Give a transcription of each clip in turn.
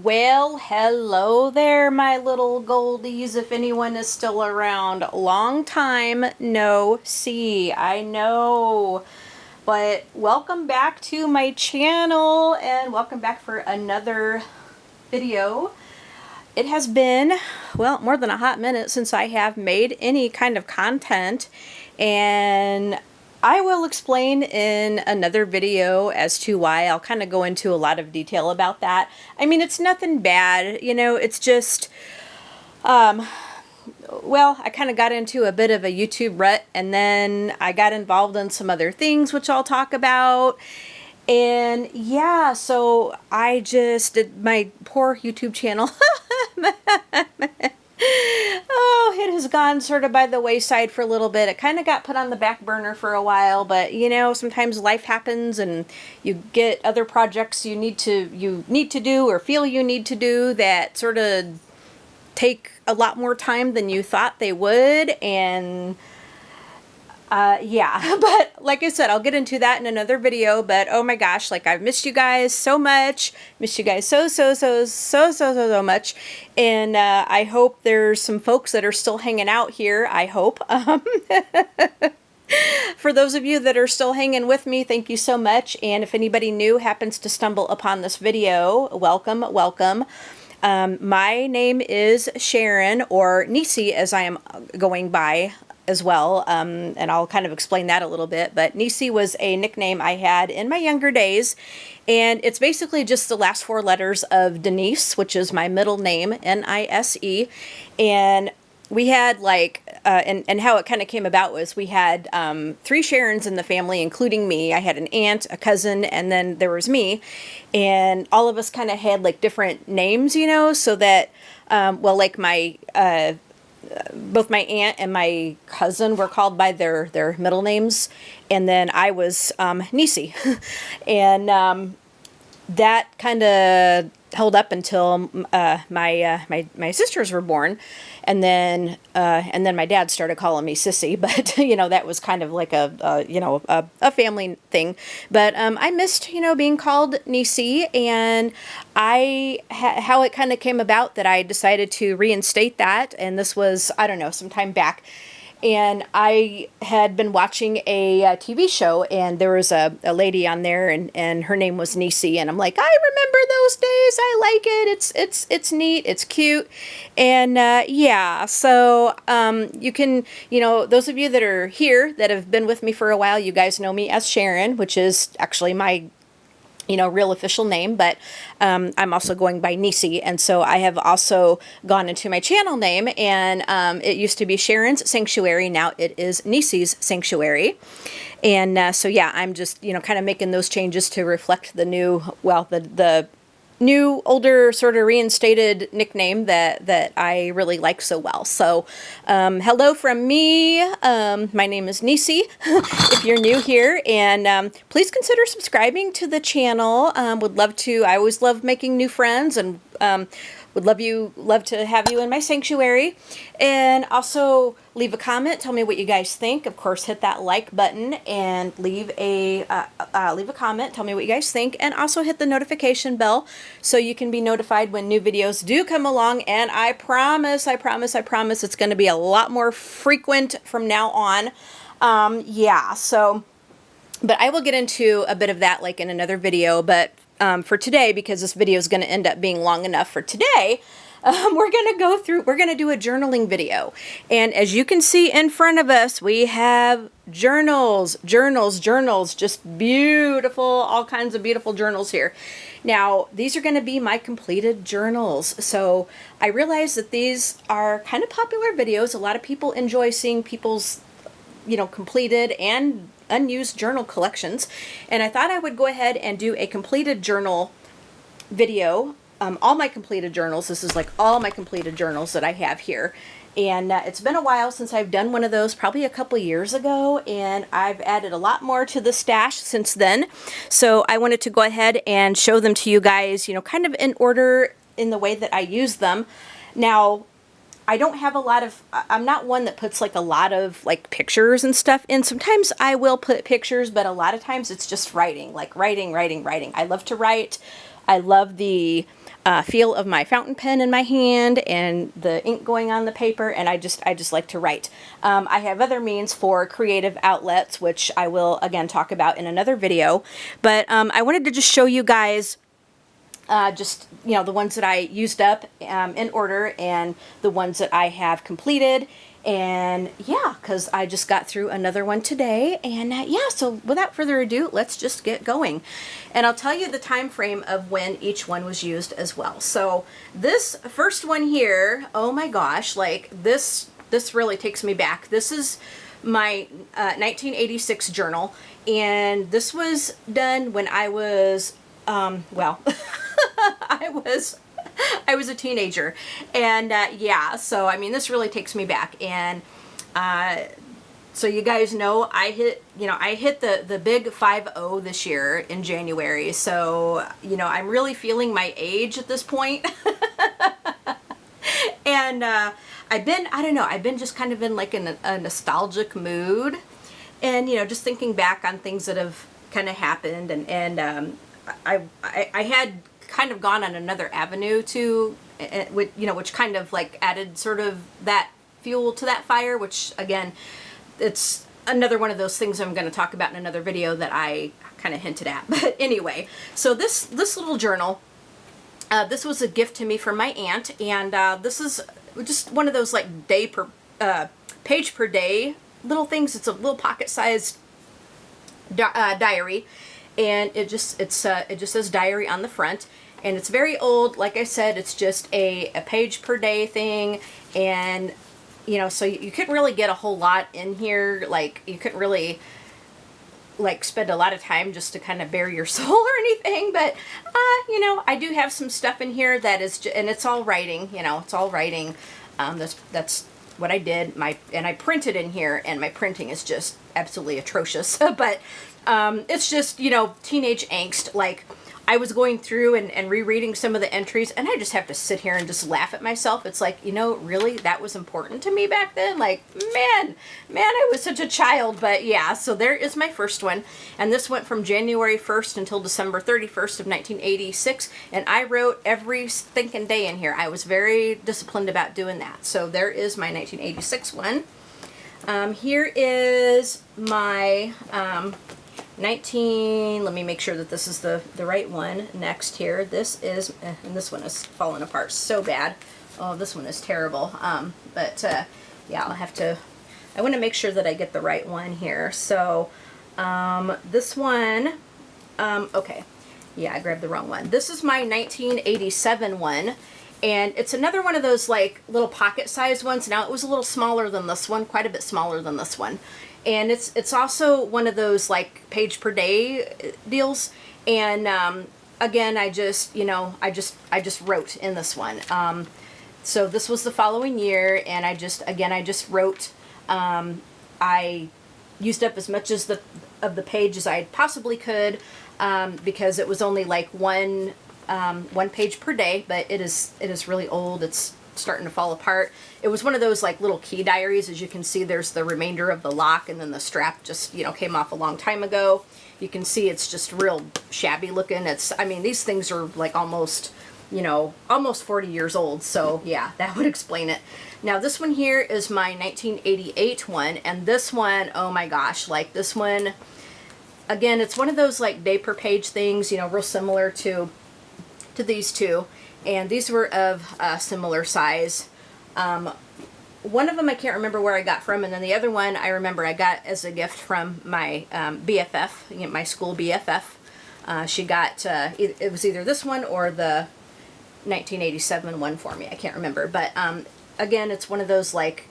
Well, hello there, my little goldies, if anyone is still around. Long time no see, I know. But welcome back to my channel, and welcome back for another video. It has been, well, more than a hot minute since I have made any kind of content, and I will explain in another video as to why. I'll kind of go into a lot of detail about that. I mean, it's nothing bad, you know, it's just, well, I kind of got into a bit of a YouTube rut, and then I got involved in some other things, which I'll talk about. And yeah, so I just did my poor YouTube channel. Oh, it has gone sort of by the wayside for a little bit. It kind of got put on the back burner for a while, but you know, sometimes life happens and you get other projects you need to do or feel you need to do that sort of take a lot more time than you thought they would. And yeah, but like I said, I'll get into that in another video. But oh my gosh, like, I've missed you guys so much. Missed you guys so much. And I hope there's some folks that are still hanging out here. I hope. For those of you that are still hanging with me, thank you so much. And if anybody new happens to stumble upon this video, welcome, welcome. My name is Sharon, or Nise as I am going by as well, and I'll kind of explain that a little bit. But Nise was a nickname I had in my younger days, and it's basically just the last four letters of Denise, which is my middle name, N-I-S-E. And we had like, and how it kind of came about was we had 3 Sharons in the family, including me. I had an aunt, a cousin, and then there was me. And all of us kind of had like different names, you know, so that, well, like my, both my aunt and my cousin were called by their middle names. And then I was Nise. And that kind of held up until my sisters were born, and then my dad started calling me Sissy. But you know, that was kind of like a family thing. But I missed, you know, being called Nise, and how it kind of came about that I decided to reinstate that, and this was, I don't know, sometime back. And I had been watching a TV show, and there was a lady on there, and her name was Nise, and I'm like, I remember those days. I like it. It's neat. It's cute. And yeah, so you can, you know, those of you that are here that have been with me for a while, you guys know me as Sharon, which is actually my, you know, real official name, but I'm also going by Nise. And so I have also gone into my channel name, and it used to be Sharon's Sanctuary. Now it is Nise's Sanctuary. And so yeah, I'm just, you know, kind of making those changes to reflect the new, well, the new, older, sort of reinstated nickname that I really like so well. So hello from me. My name is Nise, if you're new here, and please consider subscribing to the channel. Would love to. I always love making new friends, and would love to have you in my sanctuary. And also leave a comment. Tell me what you guys think. Of course, hit that like button and leave a comment. Tell me what you guys think, and also hit the notification bell so you can be notified when new videos do come along. And I promise it's going to be a lot more frequent from now on. Yeah. So, but I will get into a bit of that like in another video. But for today, because this video is going to end up being long enough for today, we're going to do a journaling video. And as you can see in front of us, we have journals, just beautiful, all kinds of beautiful journals here. Now, these are going to be my completed journals. So I realize that these are kind of popular videos. A lot of people enjoy seeing people's, you know, completed and unused journal collections, and I thought I would go ahead and do a completed journal video. All my completed journals. This is like all my completed journals that I have here, and it's been a while since I've done one of those, probably a couple years ago, and I've added a lot more to the stash since then. So I wanted to go ahead and show them to you guys, you know, kind of in order in the way that I use them. Now, I don't have a lot of, I'm not one that puts like a lot of like pictures and stuff in. Sometimes I will put pictures, but a lot of times it's just writing, like writing. I love to write. I love the feel of my fountain pen in my hand and the ink going on the paper, and I just like to write. I have other means for creative outlets, which I will again talk about in another video, but I wanted to just show you guys just, you know, the ones that I used up in order and the ones that I have completed. And yeah, because I just got through another one today, and yeah, so without further ado, let's just get going. And I'll tell you the time frame of when each one was used as well. So this first one here, oh my gosh, like this really takes me back. This is my 1986 journal, and this was done when I was well, I was a teenager, and yeah, so I mean, this really takes me back. And so you guys know I hit the big 5-0 this year in January, so you know, I'm really feeling my age at this point. And I've been just kind of in like a nostalgic mood, and you know, just thinking back on things that have kind of happened, and I had kind of gone on another avenue to, which kind of like added sort of that fuel to that fire, which again, it's another one of those things I'm going to talk about in another video that I kind of hinted at. But anyway, so this little journal, this was a gift to me from my aunt, and this is just one of those like page per day little things. It's a little pocket-sized diary. And it just says diary on the front, and it's very old. Like I said, it's just a page per day thing, and you know, so you couldn't really get a whole lot in here. Like, you couldn't really like spend a lot of time just to kind of bare your soul or anything. But you know, I do have some stuff in here that is, and it's all writing. You know, it's all writing. That's what I did. And I printed in here, and my printing is just absolutely atrocious. But it's just, you know, teenage angst. Like, I was going through and rereading some of the entries, and I just have to sit here and just laugh at myself. It's like, you know, really, that was important to me back then? Like, man, I was such a child. But yeah, so there is my first one. And this went from January 1st until December 31st of 1986. And I wrote every stinking day in here. I was very disciplined about doing that. So there is my 1986 one. Here is my let me make sure that this is the right one next here. This is, and this one is falling apart so bad. Oh, this one is terrible. But yeah, I want to make sure that I get the right one here. So this one, okay, yeah, I grabbed the wrong one. This is my 1987 one. And it's another one of those like little pocket-sized ones. Now, it was a little smaller than this one, quite a bit smaller than this one. And it's also one of those like page per day deals. And again, I just wrote in this one. So this was the following year, and I just wrote. I used up as much of the page as I possibly could, because it was only like one page per day, but it is really old. It's starting to fall apart. It was one of those like little key diaries. As you can see, there's the remainder of the lock, and then the strap just, you know, came off a long time ago. You can see it's just real shabby looking. I mean, these things are like almost 40 years old. So yeah, that would explain it. Now this one here is my 1988 one, and this one, oh my gosh, like this one, again, it's one of those like day per page things, you know, real similar to these two. And these were of a similar size. One of them I can't remember where I got from, and then the other one I remember I got as a gift from my BFF, you know, my school BFF. She got, it was either this one or the 1987 one for me. I can't remember. But again, it's one of those like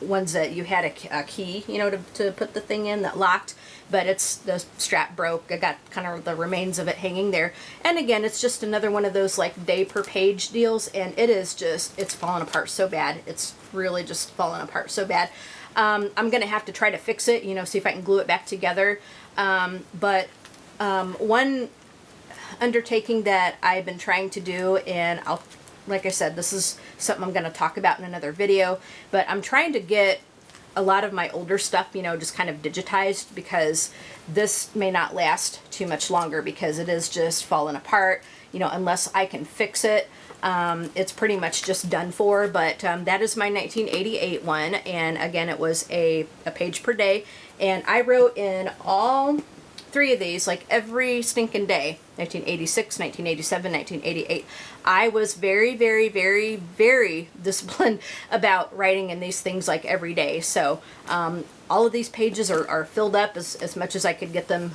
ones that you had a key, you know, to put the thing in that locked. But the strap broke. I got kind of the remains of it hanging there. And again, it's just another one of those like day per page deals, and it's falling apart so bad. It's really just falling apart so bad. I'm going to have to try to fix it, you know, see if I can glue it back together. But one undertaking that I've been trying to do, and like I said, this is something I'm going to talk about in another video, but I'm trying to get a lot of my older stuff, you know, just kind of digitized, because this may not last too much longer because it is just falling apart, you know, unless I can fix it. It's pretty much just done for, but that is my 1988 one, and again, it was a page per day, and I wrote in all 3 of these, like every stinking day, 1986, 1987, 1988. I was very, very, very, very disciplined about writing in these things like every day. So all of these pages are filled up as much as I could get them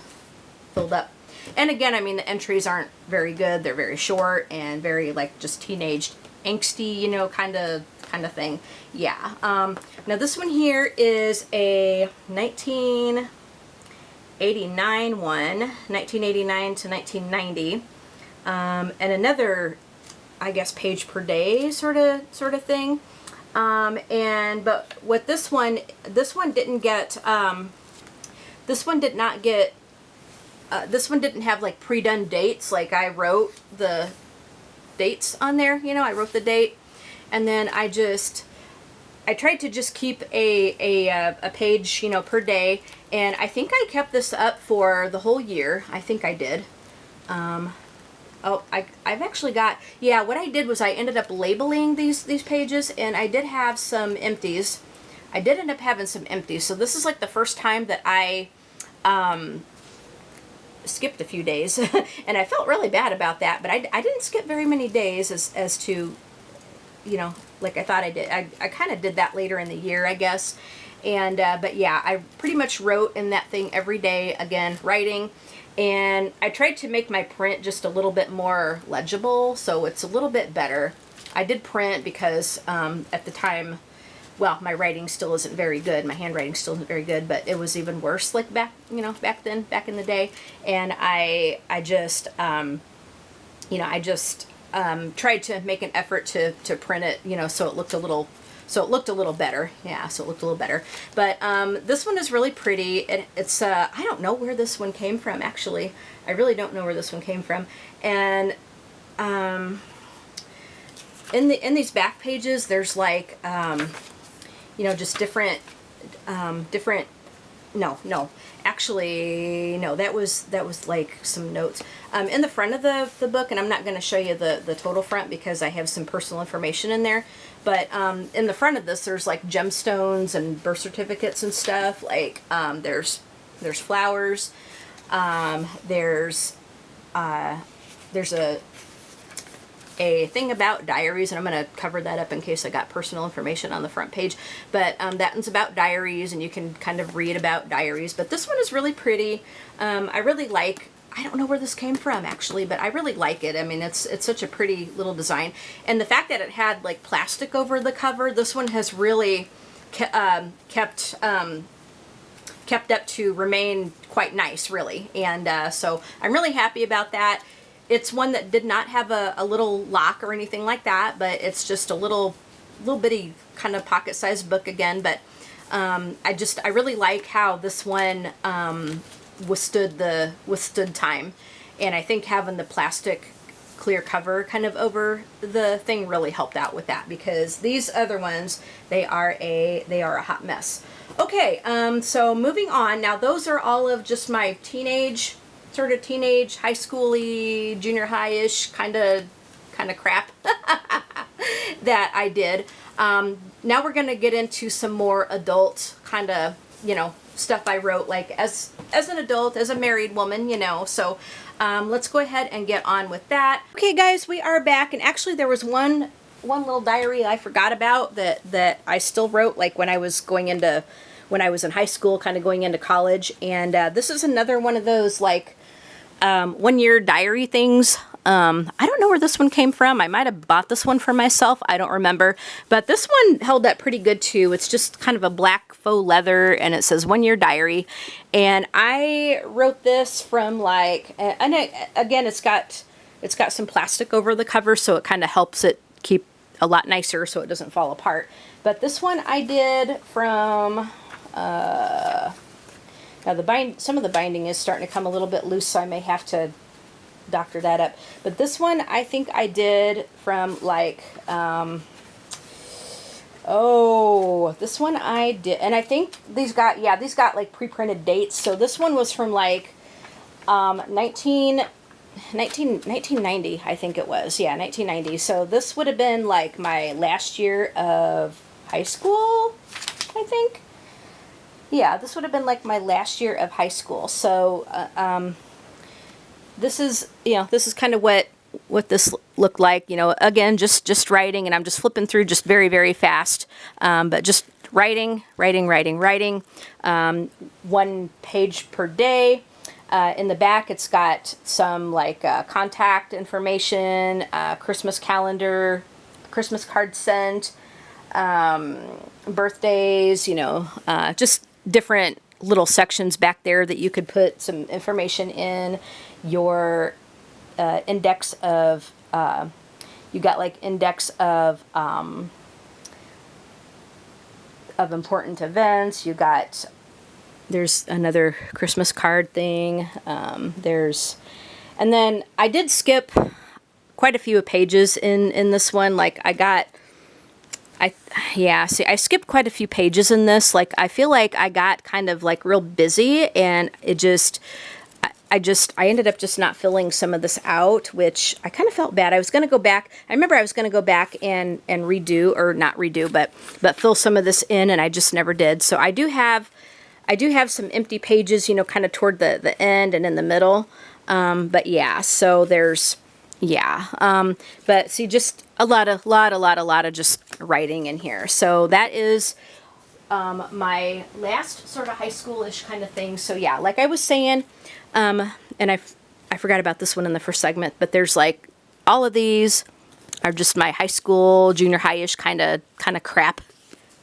filled up. And again, I mean, the entries aren't very good. They're very short and very like just teenage angsty, you know, kind of thing. Yeah. Now this one here is a 1989 one, 1989 to 1990, and another, I guess, page per day sort of thing. But what this one didn't get, this one did not get, this one didn't have like pre-done dates. Like I wrote the dates on there, you know, I wrote the date, and then I tried to just keep a page, you know, per day, and I think I kept this up for the whole year. I think I did. Oh, I've actually got, yeah, what I did was I ended up labeling these pages, and I did have some empties. I did end up having some empties, so this is like the first time that I skipped a few days, and I felt really bad about that, but I didn't skip very many days as to, you know, like I thought I did. I kind of did that later in the year, I guess. And but yeah, I pretty much wrote in that thing every day, again, writing. And I tried to make my print just a little bit more legible, so it's a little bit better. I did print because at the time, well, my writing still isn't very good. My handwriting still isn't very good, but it was even worse like back, you know, back then, back in the day. And I just, you know, I just tried to make an effort to print it, you know, so it looked a little better. Yeah, so it looked a little better. But this one is really pretty. It's I don't know where this one came from, actually. I really don't know where this one came from. And in these back pages, there's like you know, just different actually no, that was like some notes in the front of the book, and I'm not going to show you the total front because I have some personal information in there, but in the front of this there's like gemstones and birth certificates and stuff, like there's flowers, there's a thing about diaries, and I'm going to cover that up in case I got personal information on the front page, but that one's about diaries, and you can kind of read about diaries. But this one is really pretty. I really like, I don't know where this came from actually, but I really like it. I mean, it's such a pretty little design, and the fact that it had like plastic over the cover, this one has really kept up to remain quite nice, really, and so I'm really happy about that. It's one that did not have a little lock or anything like that, but it's just a little bitty kind of pocket-sized book again. But I really like how this one withstood time, and I think having the plastic clear cover kind of over the thing really helped out with that, because these other ones, they are a hot mess. Okay, so moving on. Now those are all of just my teenage, high schooly, junior high-ish kind of crap that I did. Now we're gonna get into some more adult kind of, you know, stuff I wrote like as an adult, as a married woman, you know. So let's go ahead and get on with that. Okay guys, we are back, and actually there was one little diary I forgot about that I still wrote like when I was in high school, kind of going into college, and this is another one of those like 1-year diary things. I don't know where this one came from. I might have bought this one for myself. I don't remember. But this one held up pretty good too. It's just kind of a black faux leather, and it says 1-year diary. And I wrote this from like, and again, it's got some plastic over the cover, so it kind of helps it keep a lot nicer so it doesn't fall apart. But this one I did from, now some of the binding is starting to come a little bit loose, so I may have to doctor that up. But this one I think I did from like Oh, this one I did, and I think these got, yeah, these got like pre-printed dates. So this one was from like 1990, I think it was. Yeah, 1990. So this would have been like my last year of high school, I think. Yeah, this would have been like my last year of high school. So this is, you know, this is kind of what this looked like. You know, again, just writing, and I'm just flipping through just very, very fast, but just writing, 1 page per day. In the back, it's got some like contact information, Christmas calendar, Christmas card sent, birthdays, you know, just different little sections back there that you could put some information in. Your index of, you got like index of important events. You got, there's another Christmas card thing. And then I did skip quite a few pages in this one. Like I skipped quite a few pages in this. Like, I feel like I got kind of like real busy, and it just, I ended up just not filling some of this out, which I kind of felt bad. I was going to go back. I remember I was going to go back and redo, or not redo, but fill some of this in, and I just never did. So I do have some empty pages, you know, kind of toward the end and in the middle. But yeah, so there's, yeah. But see, just a lot of just writing in here. So that is my last sort of high school-ish kind of thing. So yeah, like I was saying, and I forgot about this one in the first segment, but there's like, all of these are just my high school, junior high-ish kind of crap,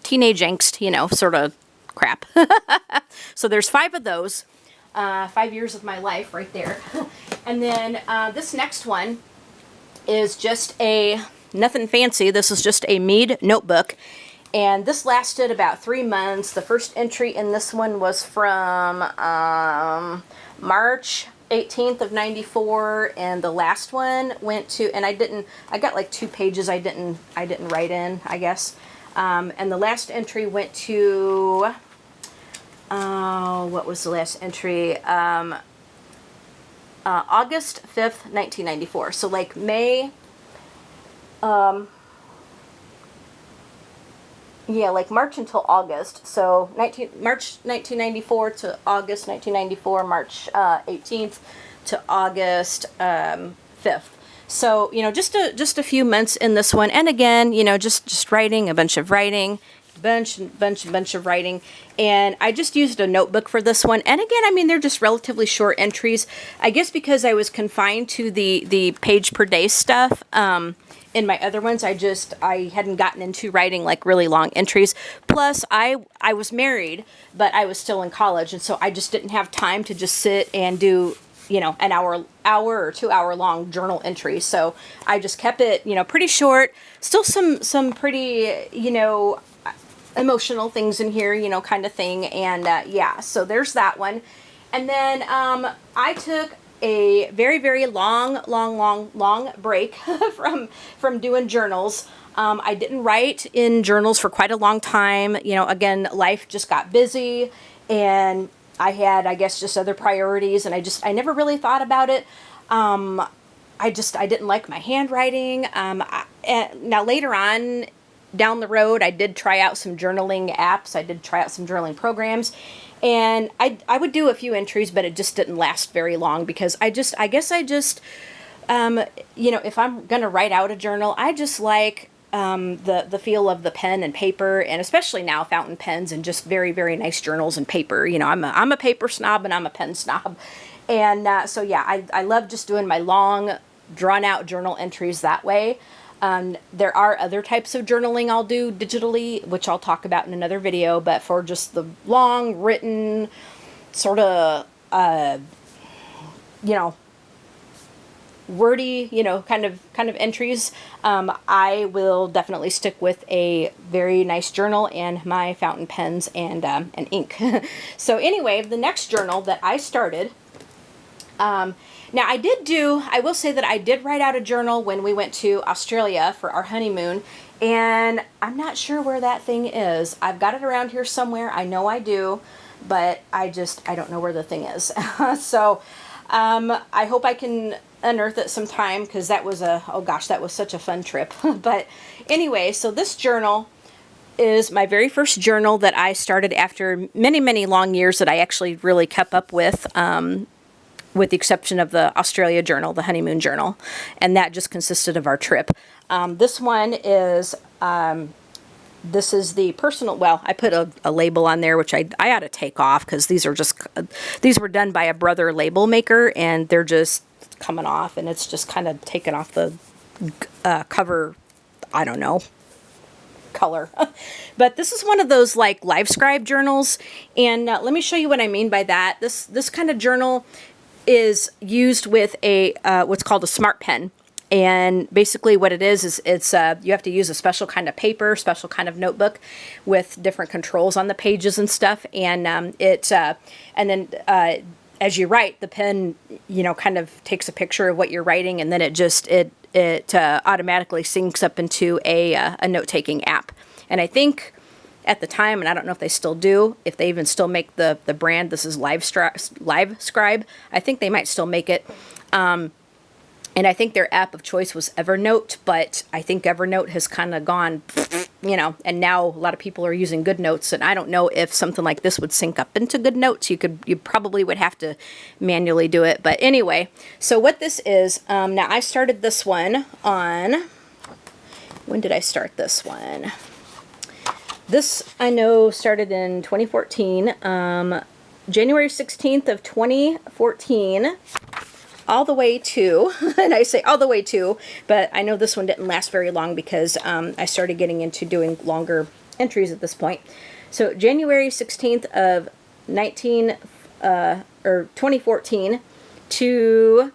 teenage angst, you know, sort of crap. So there's 5 of those, 5 years of my life right there. And then this next one is just nothing fancy. This is just a Mead notebook, and this lasted about 3 months. The first entry in this one was from March 18th of 94, and the last one went to, and I got like 2 pages I didn't write in, I guess. And the last entry went to, what was the last entry? August 5th, 1994. So like May, yeah, like March until August. So March 1994 to August 1994, March 18th to August 5th. So, you know, just a few months in this one. And again, you know, just writing, a bunch of writing, bunch of writing. And I just used a notebook for this one. And again, I mean, they're just relatively short entries. I guess because I was confined to the page per day stuff. In my other ones, I hadn't gotten into writing like really long entries. Plus, I was married, but I was still in college. And so I just didn't have time to just sit and do, you know, an hour or 2 hour long journal entry. So I just kept it, you know, pretty short. Still some pretty, you know, emotional things in here, you know, kind of thing. And yeah, so there's that one. And then I took a very, very long break from doing journals. I didn't write in journals for quite a long time. You know, again, life just got busy, and I had, I guess, just other priorities, and I never really thought about it. I didn't like my handwriting. Now later on down the road, I did try out some journaling apps. I did try out some journaling programs, and I would do a few entries, but it just didn't last very long because I guess you know, if I'm going to write out a journal, I just like the feel of the pen and paper, and especially now fountain pens and just very, very nice journals and paper. You know, I'm a paper snob and I'm a pen snob. And so yeah, I love just doing my long drawn out journal entries that way. There are other types of journaling I'll do digitally, which I'll talk about in another video, but for just the long written sort of, you know, wordy, you know, kind of entries, I will definitely stick with a very nice journal and my fountain pens and ink. So anyway, the next journal that I started, now I will say that I did write out a journal when we went to Australia for our honeymoon, And I'm not sure where that thing is. I've got it around here somewhere. I know I do, but I don't know where the thing is. So I hope I can unearth it sometime, because that was oh gosh, that was such a fun trip. But anyway, so this journal is my very first journal that I started after many, many long years that I actually really kept up with the exception of the Australia journal, the honeymoon journal, and that just consisted of our trip. This one is, this is the personal, well, I put a label on there, which I ought to take off, because these were done by a brother label maker, and they're just coming off, and it's just kind of taken off the cover, I don't know, color. But this is one of those like LiveScribe journals, and let me show you what I mean by that. This kind of journal is used with a what's called a smart pen, and basically what it is it's you have to use a special kind of paper, special kind of notebook with different controls on the pages and stuff, and and then as you write, the pen, you know, kind of takes a picture of what you're writing, and then it automatically syncs up into a note-taking app. And I think at the time, and I don't know if they still do, if they even still make the brand, this is LiveScribe. I think they might still make it. And I think their app of choice was Evernote, but I think Evernote has kind of gone, you know, and now a lot of people are using GoodNotes, and I don't know if something like this would sync up into GoodNotes. You probably would have to manually do it. But anyway, so what this is, now I started this one on, when did I start this one? This, I know, started in 2014, January 16th of 2014, all the way to, and I say all the way to, but I know this one didn't last very long, because I started getting into doing longer entries at this point. So January 16th of 2014 to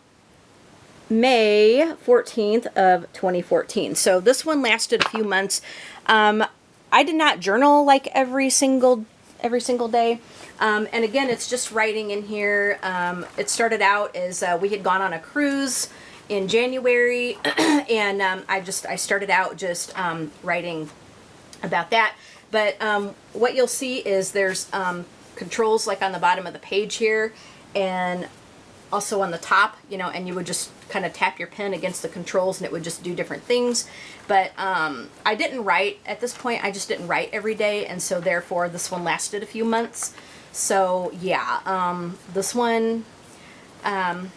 May 14th of 2014. So this one lasted a few months. I did not journal like every single day. And again, it's just writing in here. It started out as we had gone on a cruise in January, and I started out just writing about that. But what you'll see is there's controls like on the bottom of the page here, and also on the top, you know, and you would just kind of tap your pen against the controls, and it would just do different things. But I didn't write at this point. I just didn't write every day, and so therefore this one lasted a few months. So yeah, this one, and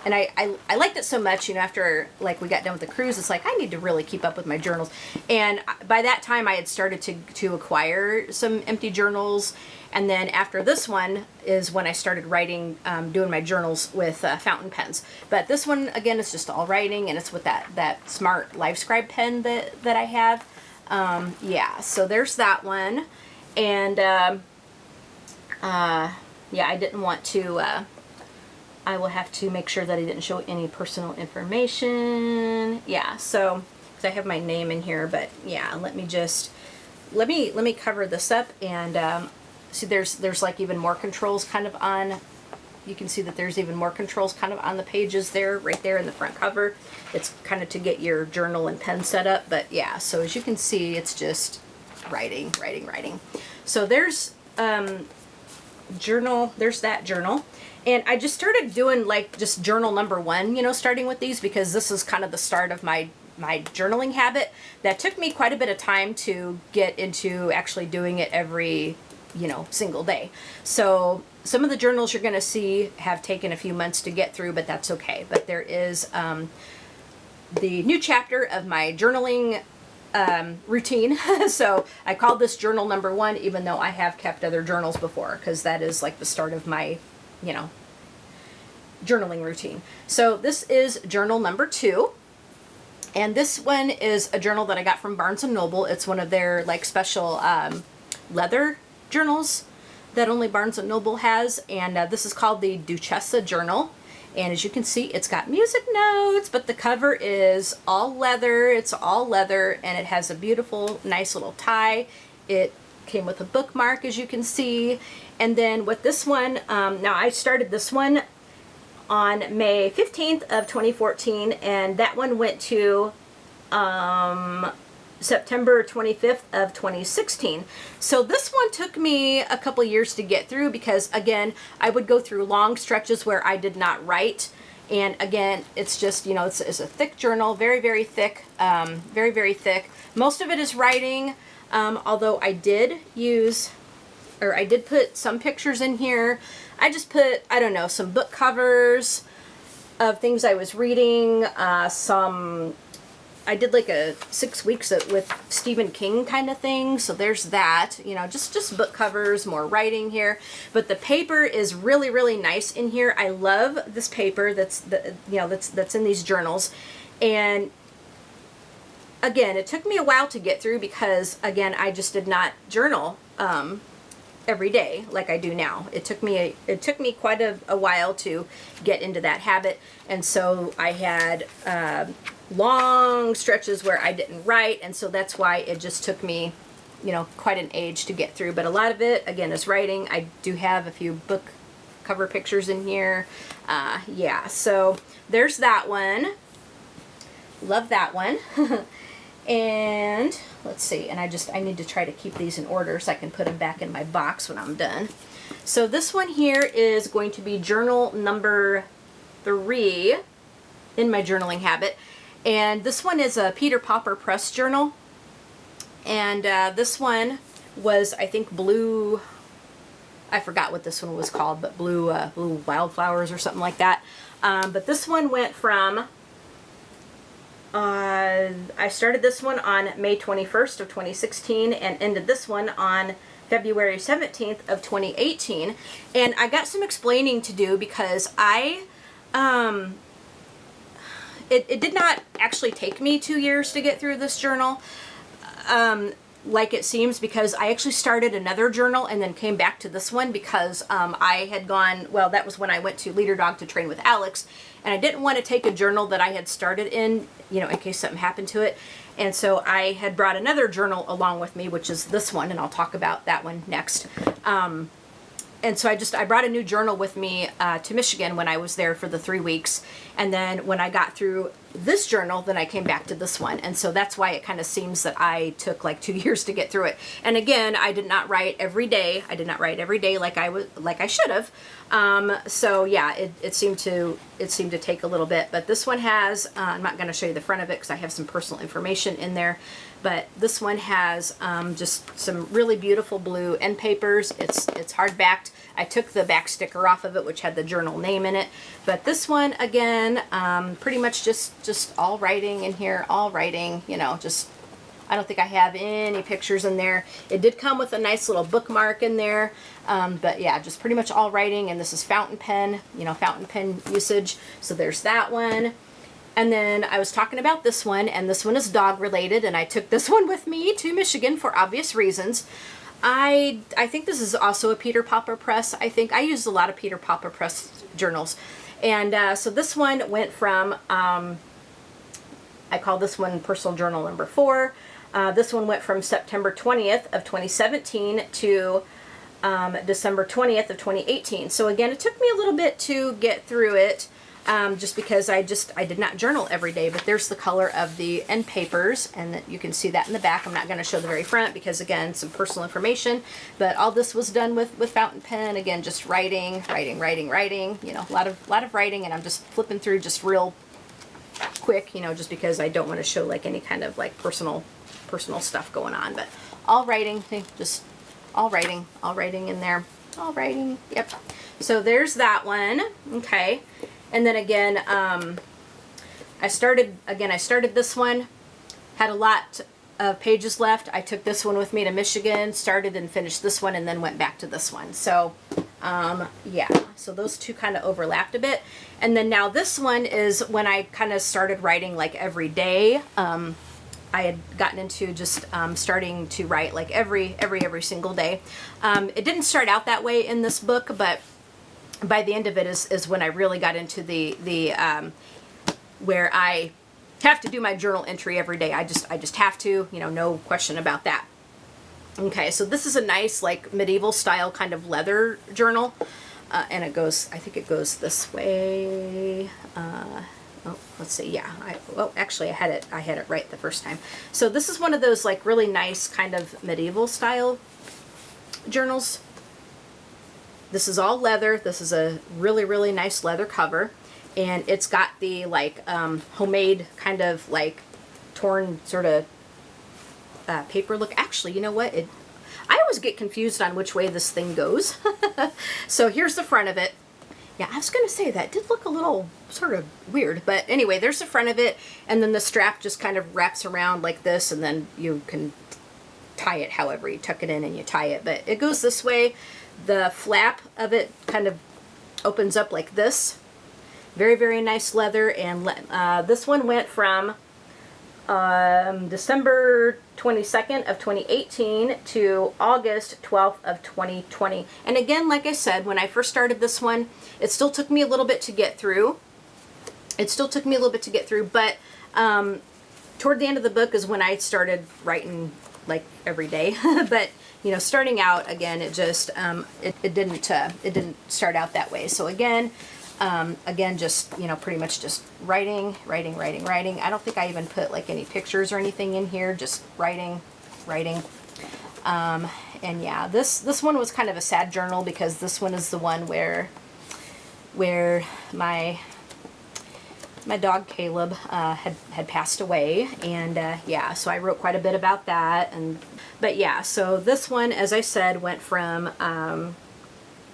I liked it so much, you know, after like we got done with the cruise, it's like I need to really keep up with my journals. And by that time I had started to acquire some empty journals, and then after this one is when I started writing, doing my journals with fountain pens. But this one again is just all writing, and it's with that smart LiveScribe pen that I have. Yeah, so there's that one, and yeah, I didn't want to, I will have to make sure that I didn't show any personal information. Yeah, so, because I have my name in here, but yeah, let me cover this up, and see there's like even more controls kind of on, you can see that there's even more controls kind of on the pages there, right there in the front cover. It's kind of to get your journal and pen set up, but yeah, so as you can see, it's just writing. So there's, journal, there's that journal, and I just started doing like just journal number one, you know, starting with these, because this is kind of the start of my journaling habit. That took me quite a bit of time to get into actually doing it every, you know, single day. So some of the journals you're going to see have taken a few months to get through, but that's okay. But there is the new chapter of my journaling routine. So I called this journal number one, even though I have kept other journals before, because that is like the start of my, you know, journaling routine. So this is journal number 2, and this one is a journal that I got from Barnes & Noble. It's one of their like special leather journals that only Barnes & Noble has, and this is called the Duchessa journal. And as you can see, it's got music notes, but the cover is all leather. It's all leather, and it has a beautiful, nice little tie. It came with a bookmark, as you can see. And then with this one, now I started this one on May 15th of 2014, and that one went to September 25th of 2016. So this one took me a couple years to get through because, again, I would go through long stretches where I did not write. And again, it's just, you know, it's a thick journal, very, very thick, very, very thick. Most of it is writing, although I did put some pictures in here. I just put, I don't know, some book covers of things I was reading, I did like a 6 weeks with Stephen King kind of thing, so there's that, you know, just book covers, more writing here. But the paper is really, really nice in here. I love this paper that's in these journals. And again, it took me a while to get through because, again, I just did not journal every day like I do now. It took me quite a while to get into that habit, and so I had long stretches where I didn't write, and so that's why it just took me, you know, quite an age to get through. But a lot of it, again, is writing. I do have a few book cover pictures in here. Yeah, so there's that one. Love that one. And let's see, and I need to try to keep these in order so I can put them back in my box when I'm done. So this one here is going to be journal number 3 in my journaling habit. And this one is a Peter Popper Press journal. And this one was, I think, blue, I forgot what this one was called, but blue wildflowers or something like that. But this one went from, I started this one on May 21st of 2016 and ended this one on February 17th of 2018. And I got some explaining to do because it did not actually take me 2 years to get through this journal, like it seems, because I actually started another journal and then came back to this one because I had gone, well, that was when I went to Leader Dog to Train with Alex, and I didn't want to take a journal that I had started in, you know, in case something happened to it. And so I had brought another journal along with me, which is this one, and I'll talk about that one next. And so I brought a new journal with me to Michigan when I was there for the 3 weeks. And then when I got through this journal, then I came back to this one. And so that's why it kind of seems that I took like 2 years to get through it. And again, I did not write every day. I did not write every day like I should have. So yeah, it seemed to take a little bit. But this one has, I'm not going to show you the front of it because I have some personal information in there. But this one has just some really beautiful blue end papers. It's hardbacked. I took the back sticker off of it, which had the journal name in it. But this one, again, pretty much just all writing in here, all writing, you know, just, I don't think I have any pictures in there. It did come with a nice little bookmark in there. But yeah, just pretty much all writing. And this is fountain pen, you know, fountain pen usage. So there's that one. And then I was talking about this one, and this one is dog related, and I took this one with me to Michigan for obvious reasons. I think this is also a Peter Popper Press. I think I used a lot of Peter Popper Press journals. And so this one went from, I call this one personal journal number 4. This one went from September 20th of 2017 to December 20th of 2018. So again, it took me a little bit to get through it. Just because I did not journal every day. But there's the color of the end papers, and that you can see that in the back. I'm not going to show the very front because, again, some personal information. But all this was done with fountain pen. Again, just writing. You know, a lot of writing, and I'm just flipping through just real quick. You know, just because I don't want to show like any kind of like personal stuff going on. But all writing, just all writing in there. All writing. Yep. So there's that one. Okay. And then again, I started this one, had a lot of pages left. I took this one with me to Michigan, started and finished this one, and then went back to this one. So, yeah, so those two kind of overlapped a bit. And then now this one is when I kind of started writing like every day. I had gotten into just starting to write like every single day. It didn't start out that way in this book, but by the end of it is when I really got into the where I have to do my journal entry every day. I just have to, you know, no question about that. Okay, so this is a nice like medieval style kind of leather journal, and it goes, I think it goes this way. Oh, let's see. Yeah. Well, actually, I had it right the first time. So this is one of those like really nice kind of medieval style journals. This is all leather. This is a really, really nice leather cover, and it's got the like homemade kind of like torn sort of paper look. Actually, you know what? I always get confused on which way this thing goes. So here's the front of it. Yeah, I was going to say that did look a little sort of weird, but anyway, there's the front of it, and then the strap just kind of wraps around like this, and then you can tie it however you tuck it in and you tie it, but it goes this way. The flap of it kind of opens up like this. Very, very nice leather, and this one went from December 22nd of 2018 to August 12th of 2020. And again, like I said, when I first started this one, it still took me a little bit to get through. But toward the end of the book is when I started writing like every day. But you know, starting out again, it just it didn't start out that way. So again, just, you know, pretty much just writing. I don't think I even put like any pictures or anything in here, just writing. And yeah, this one was kind of a sad journal because this one is the one where my dog Caleb had passed away, and yeah, so I wrote quite a bit about that. But yeah, so this one, as I said, went from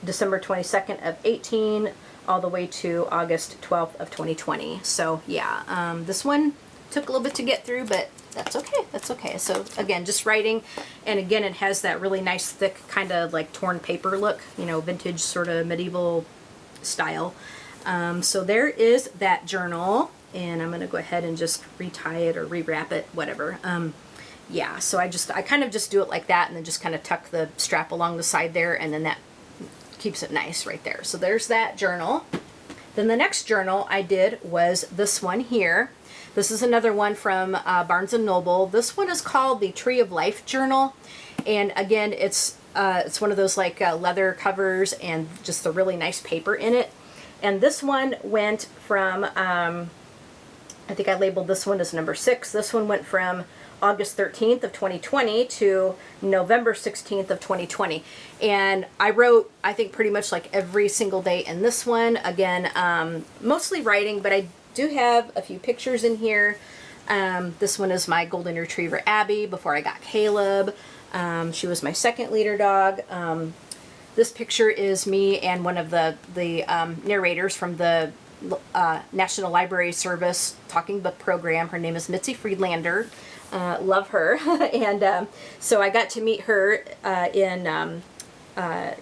December 22nd of 18 all the way to August 12th of 2020. So yeah, this one took a little bit to get through, but that's okay. So again, just writing, and again, it has that really nice thick kind of like torn paper look, you know, vintage sort of medieval style. So there is that journal, and I'm going to go ahead and just retie it or rewrap it, whatever. Yeah, so I kind of just do it like that, and then just kind of tuck the strap along the side there, and then that keeps it nice right there. So there's that journal. Then the next journal I did was this one here. This is another one from Barnes & Noble. This one is called the Tree of Life Journal, and again, it's one of those like leather covers and just the really nice paper in it. And this one went from, I think I labeled this one as number 6. This one went from August 13th of 2020 to November 16th of 2020. And I wrote, I think, pretty much like every single day in this one. Again, mostly writing, but I do have a few pictures in here. This one is my golden retriever, Abby, before I got Caleb. She was my second leader dog. This picture is me and one of the narrators from the National Library Service Talking Book Program. Her name is Mitzi Friedlander. Love her. And so I got to meet her in, I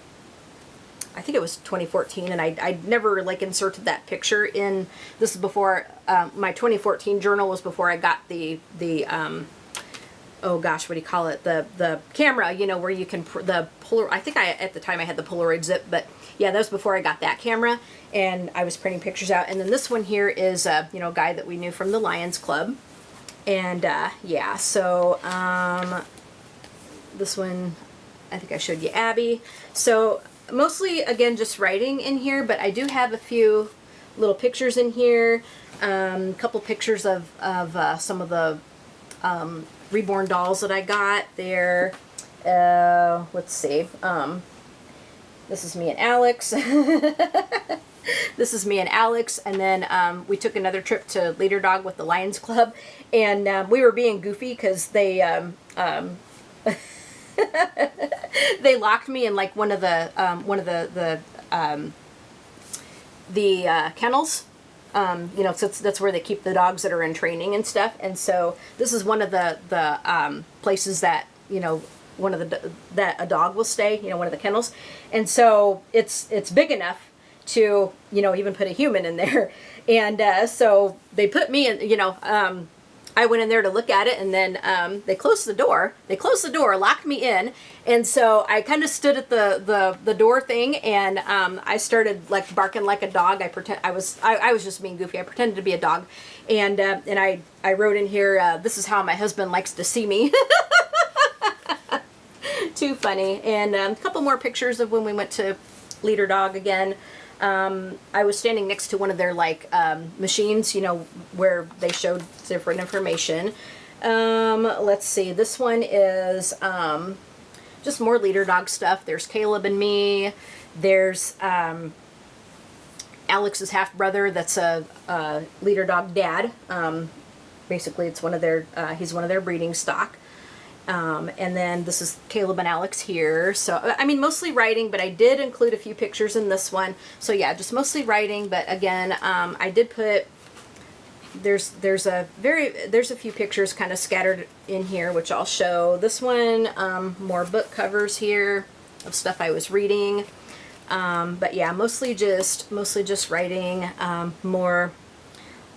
think it was 2014, and I never like inserted that picture in. This is before, my 2014 journal was before I got the oh gosh, what do you call it? The camera, you know, where you can, I think at the time I had the Polaroid zip, but yeah, that was before I got that camera, and I was printing pictures out. And then this one here is, you know, a guy that we knew from the Lions Club. And yeah, so this one, I think I showed you Abby. So mostly, again, just writing in here, but I do have a few little pictures in here, a couple pictures of some of the reborn dolls that I got there. Let's see. This is me and Alex. This is me and Alex, and then we took another trip to Leader Dog with the Lions Club, and we were being goofy because they they locked me in like one of the kennels. You know, so that's where they keep the dogs that are in training and stuff. And so this is one of the places that, you know, that a dog will stay, you know, one of the kennels. And so it's big enough to, you know, even put a human in there. And so they put me in, you know, I went in there to look at it, and then they closed the door. They closed the door, locked me in, and so I kind of stood at the door thing, and I started like barking like a dog. I was just being goofy. I pretended to be a dog, and I wrote in here, "This is how my husband likes to see me." Too funny. And a couple more pictures of when we went to Leader Dog again. I was standing next to one of their like machines, you know, where they showed different information. Let's see, this one is just more Leader Dog stuff. There's Caleb and me. There's Alex's half brother that's a Leader Dog dad. Basically, it's one of their he's one of their breeding stock. And then this is Caleb and Alex here. So, I mean, mostly writing, but I did include a few pictures in this one. So yeah, just mostly writing, but again, I did put, there's a few pictures kind of scattered in here, which I'll show. This one, more book covers here of stuff I was reading. But yeah, mostly just writing, more,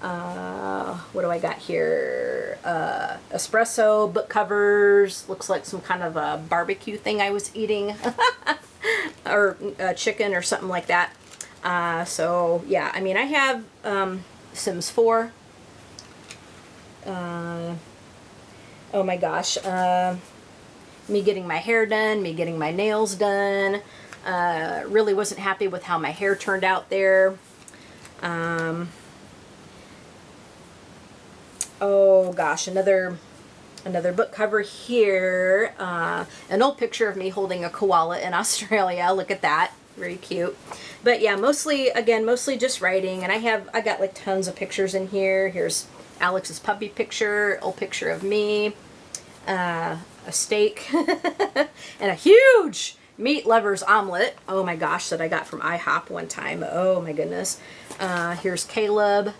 what do I got here? Espresso, book covers, looks like some kind of a barbecue thing I was eating, or chicken or something like that. So yeah, I mean, I have Sims 4. Oh my gosh, me getting my hair done, me getting my nails done. Really wasn't happy with how my hair turned out there. Oh gosh, another book cover here. An old picture of me holding a koala in Australia. Look at that. Very cute. But yeah, mostly just writing. And I got like tons of pictures in here. Here's Alex's puppy picture, old picture of me, a steak, and a huge meat lover's omelet. Oh my gosh, that I got from IHOP one time. Oh my goodness. Here's Caleb.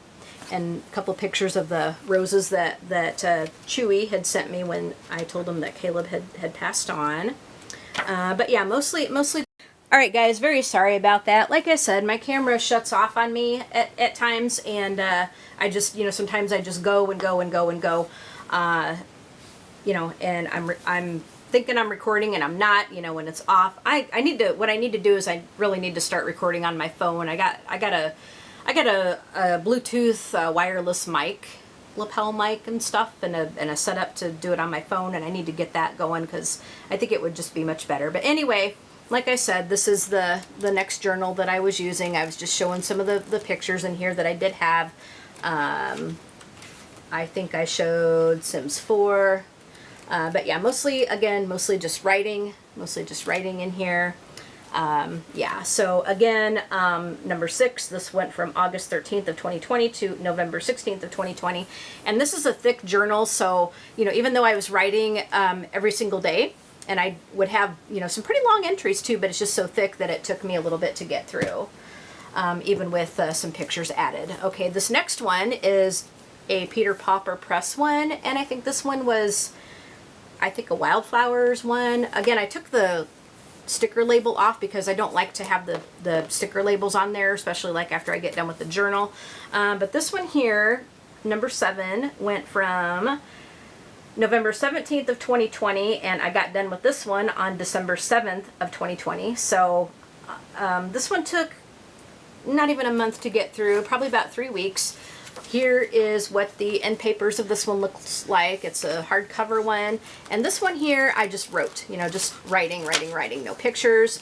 And a couple pictures of the roses that Chewy had sent me when I told him that Caleb had passed on. But yeah, mostly. All right, guys, very sorry about that. Like I said, my camera shuts off on me at times, and I just, you know, sometimes I just go and go and go and go. You know, and I'm thinking I'm recording and I'm not, you know, when it's off. What I need to do is I really need to start recording on my phone. I got a Bluetooth wireless mic, lapel mic and stuff, and a setup to do it on my phone, and I need to get that going because I think it would just be much better. But anyway, like I said, this is the next journal that I was using. I was just showing some of the pictures in here that I did have. I think I showed Sims 4. But yeah, mostly just writing in here. Yeah, so again, number 6, this went from August 13th of 2020 to November 16th of 2020. And this is a thick journal, so, you know, even though I was writing every single day, and I would have, you know, some pretty long entries too, but it's just so thick that it took me a little bit to get through, even with some pictures added. Okay, this next one is a Peter Popper Press one, and I think this one was, I think, a Wildflowers one. Again, I took the sticker label off because I don't like to have the sticker labels on there, especially like after I get done with the journal. But this one here, number 7, went from November 17th of 2020, and I got done with this one on December 7th of 2020. So this one took not even a month to get through, probably about 3 weeks. Here is what the end papers of this one looks like. It's a hardcover one. And this one here, I just wrote, you know, just writing. No pictures,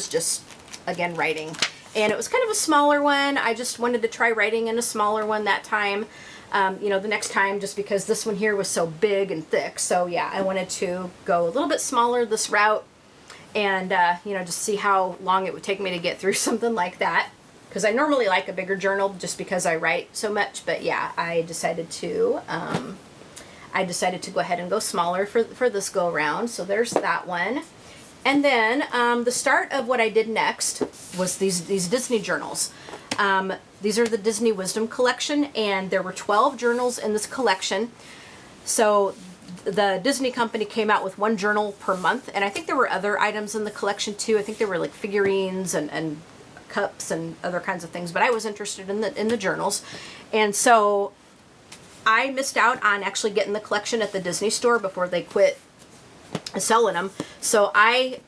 just, again, writing. And it was kind of a smaller one. I just wanted to try writing in a smaller one that time. You know, the next time, just because this one here was so big and thick. So yeah, I wanted to go a little bit smaller this route and, you know, just see how long it would take me to get through something like that. Because I normally like a bigger journal just because I write so much, but yeah, I decided to go ahead and go smaller for this go around. So there's that one. And then the start of what I did next was these Disney journals. These are the Disney Wisdom collection, and there were 12 journals in this collection. So the Disney company came out with one journal per month, and I think there were other items in the collection too. I think there were like figurines and cups and other kinds of things, but I was interested in the journals. And so I missed out on actually getting the collection at the Disney store before they quit selling them. So I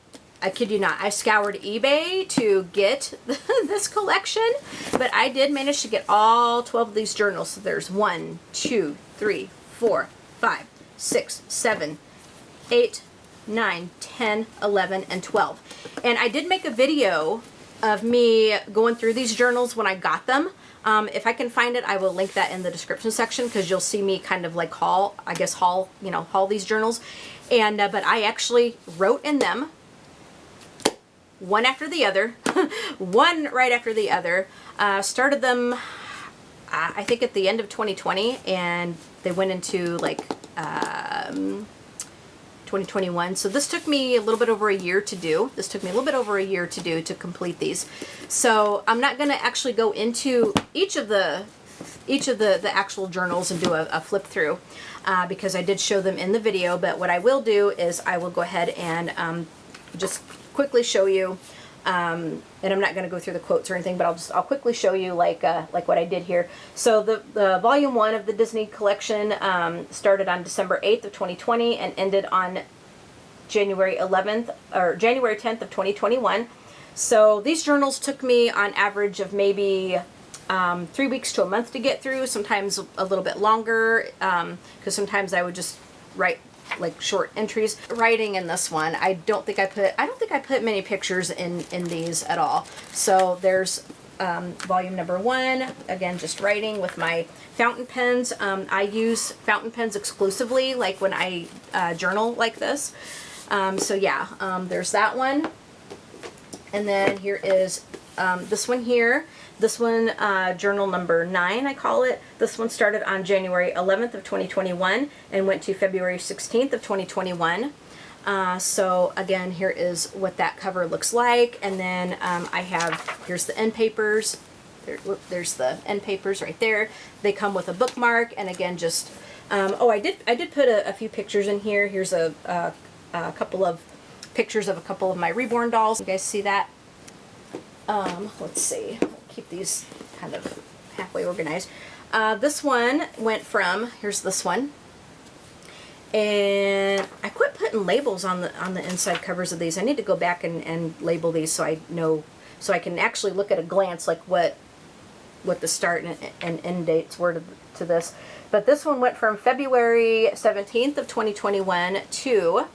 kid you not, I scoured eBay to get this collection, but I did manage to get all 12 of these journals. So there's 1, 2, 3, 4, 5, 6, 7, 8, 9, 10, 11, and 12. And I did make a video of me going through these journals when I got them. If I can find it, I will link that in the description section, because you'll see me kind of like haul these journals. And but I actually wrote in them one after the other, one right after the other. Started them, I think at the end of 2020, and they went into like 2021. So this took me a little bit over a year to do. To complete these. So I'm not going to actually go into each of the actual journals and do a flip through, because I did show them in the video. But what I will do is I will go ahead and just quickly show you, and I'm not going to go through the quotes or anything, but I'll quickly show you like what I did here. So the volume 1 of the Disney collection started on December 8th of 2020 and ended on January 10th of 2021. So these journals took me on average of maybe 3 weeks to a month to get through, sometimes a little bit longer, because sometimes I would just write like short entries. Writing in this one, I don't think I put many pictures in these at all. So there's volume number 1, again just writing with my fountain pens. I use fountain pens exclusively, like when I journal like this. So yeah, there's that one. And then here is this one here. This one, journal number 9, I call it. This one started on January 11th of 2021 and went to February 16th of 2021. So again, here is what that cover looks like. And then here's the end papers. There's the end papers right there. They come with a bookmark, and again, just, I did put a few pictures in here. Here's a couple of pictures of a couple of my reborn dolls. You guys see that? Let's see. Keep these kind of halfway organized. This one went from, here's this one, and I quit putting labels on the inside covers of these. I need to go back and label these so I know, so I can actually look at a glance like what the start and end dates were to this. But this one went from February 17th of 2021 to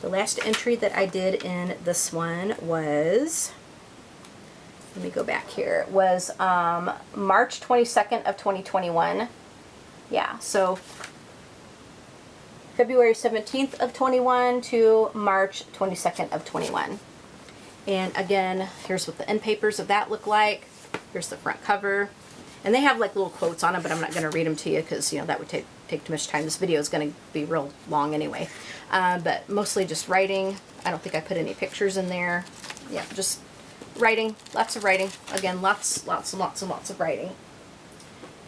the last entry that I did in this one was, let me go back here, was March 22nd of 2021. Yeah, so February 17th of 21 to March 22nd of 21. And again, here's what the end papers of that look like. Here's the front cover. And they have like little quotes on them, but I'm not going to read them to you because, you know, that would take too much time. This video is going to be real long anyway. But mostly just writing. I don't think I put any pictures in there. Yeah, just writing. Lots of writing. Again, lots and lots of writing.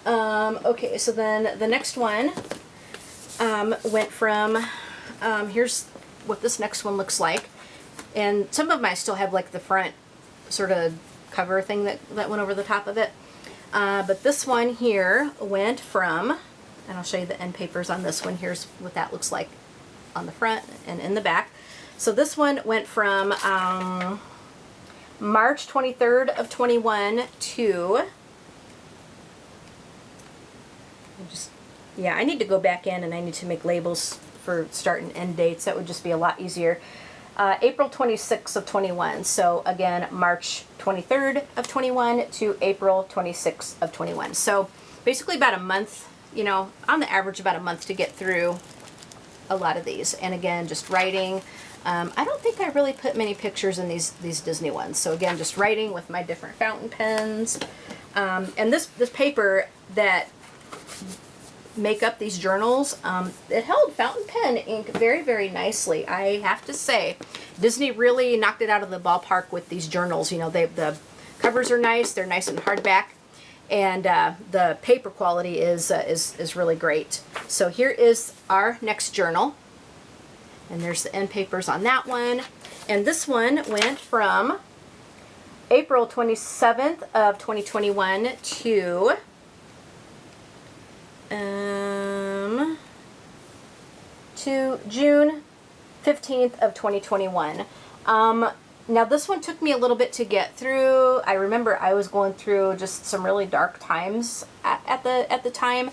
Okay, so then the next one went from, here's what this next one looks like. And some of them I still have like the front sort of cover thing that went over the top of it. But this one here went from, and I'll show you the end papers on this one. Here's what that looks like on the front and in the back. So this one went from March 23rd of 21 to, I need to go back in and I need to make labels for start and end dates. That would just be a lot easier. April 26th of 21. So again, March 23rd of 21 to April 26th of 21. So basically about a month, you know, on the average about a month to get through a lot of these. And again, just writing. I don't think I really put many pictures in these Disney ones. So again, just writing with my different fountain pens. And this paper that make up these journals, it held fountain pen ink very, very nicely. I have to say, Disney really knocked it out of the ballpark with these journals. You know, the covers are nice, they're nice and hardback, and the paper quality is really great. So here is our next journal, and there's the end papers on that one. And this one went from April 27th of 2021 to June 15th of 2021. Now this one took me a little bit to get through. I remember I was going through just some really dark times at the time.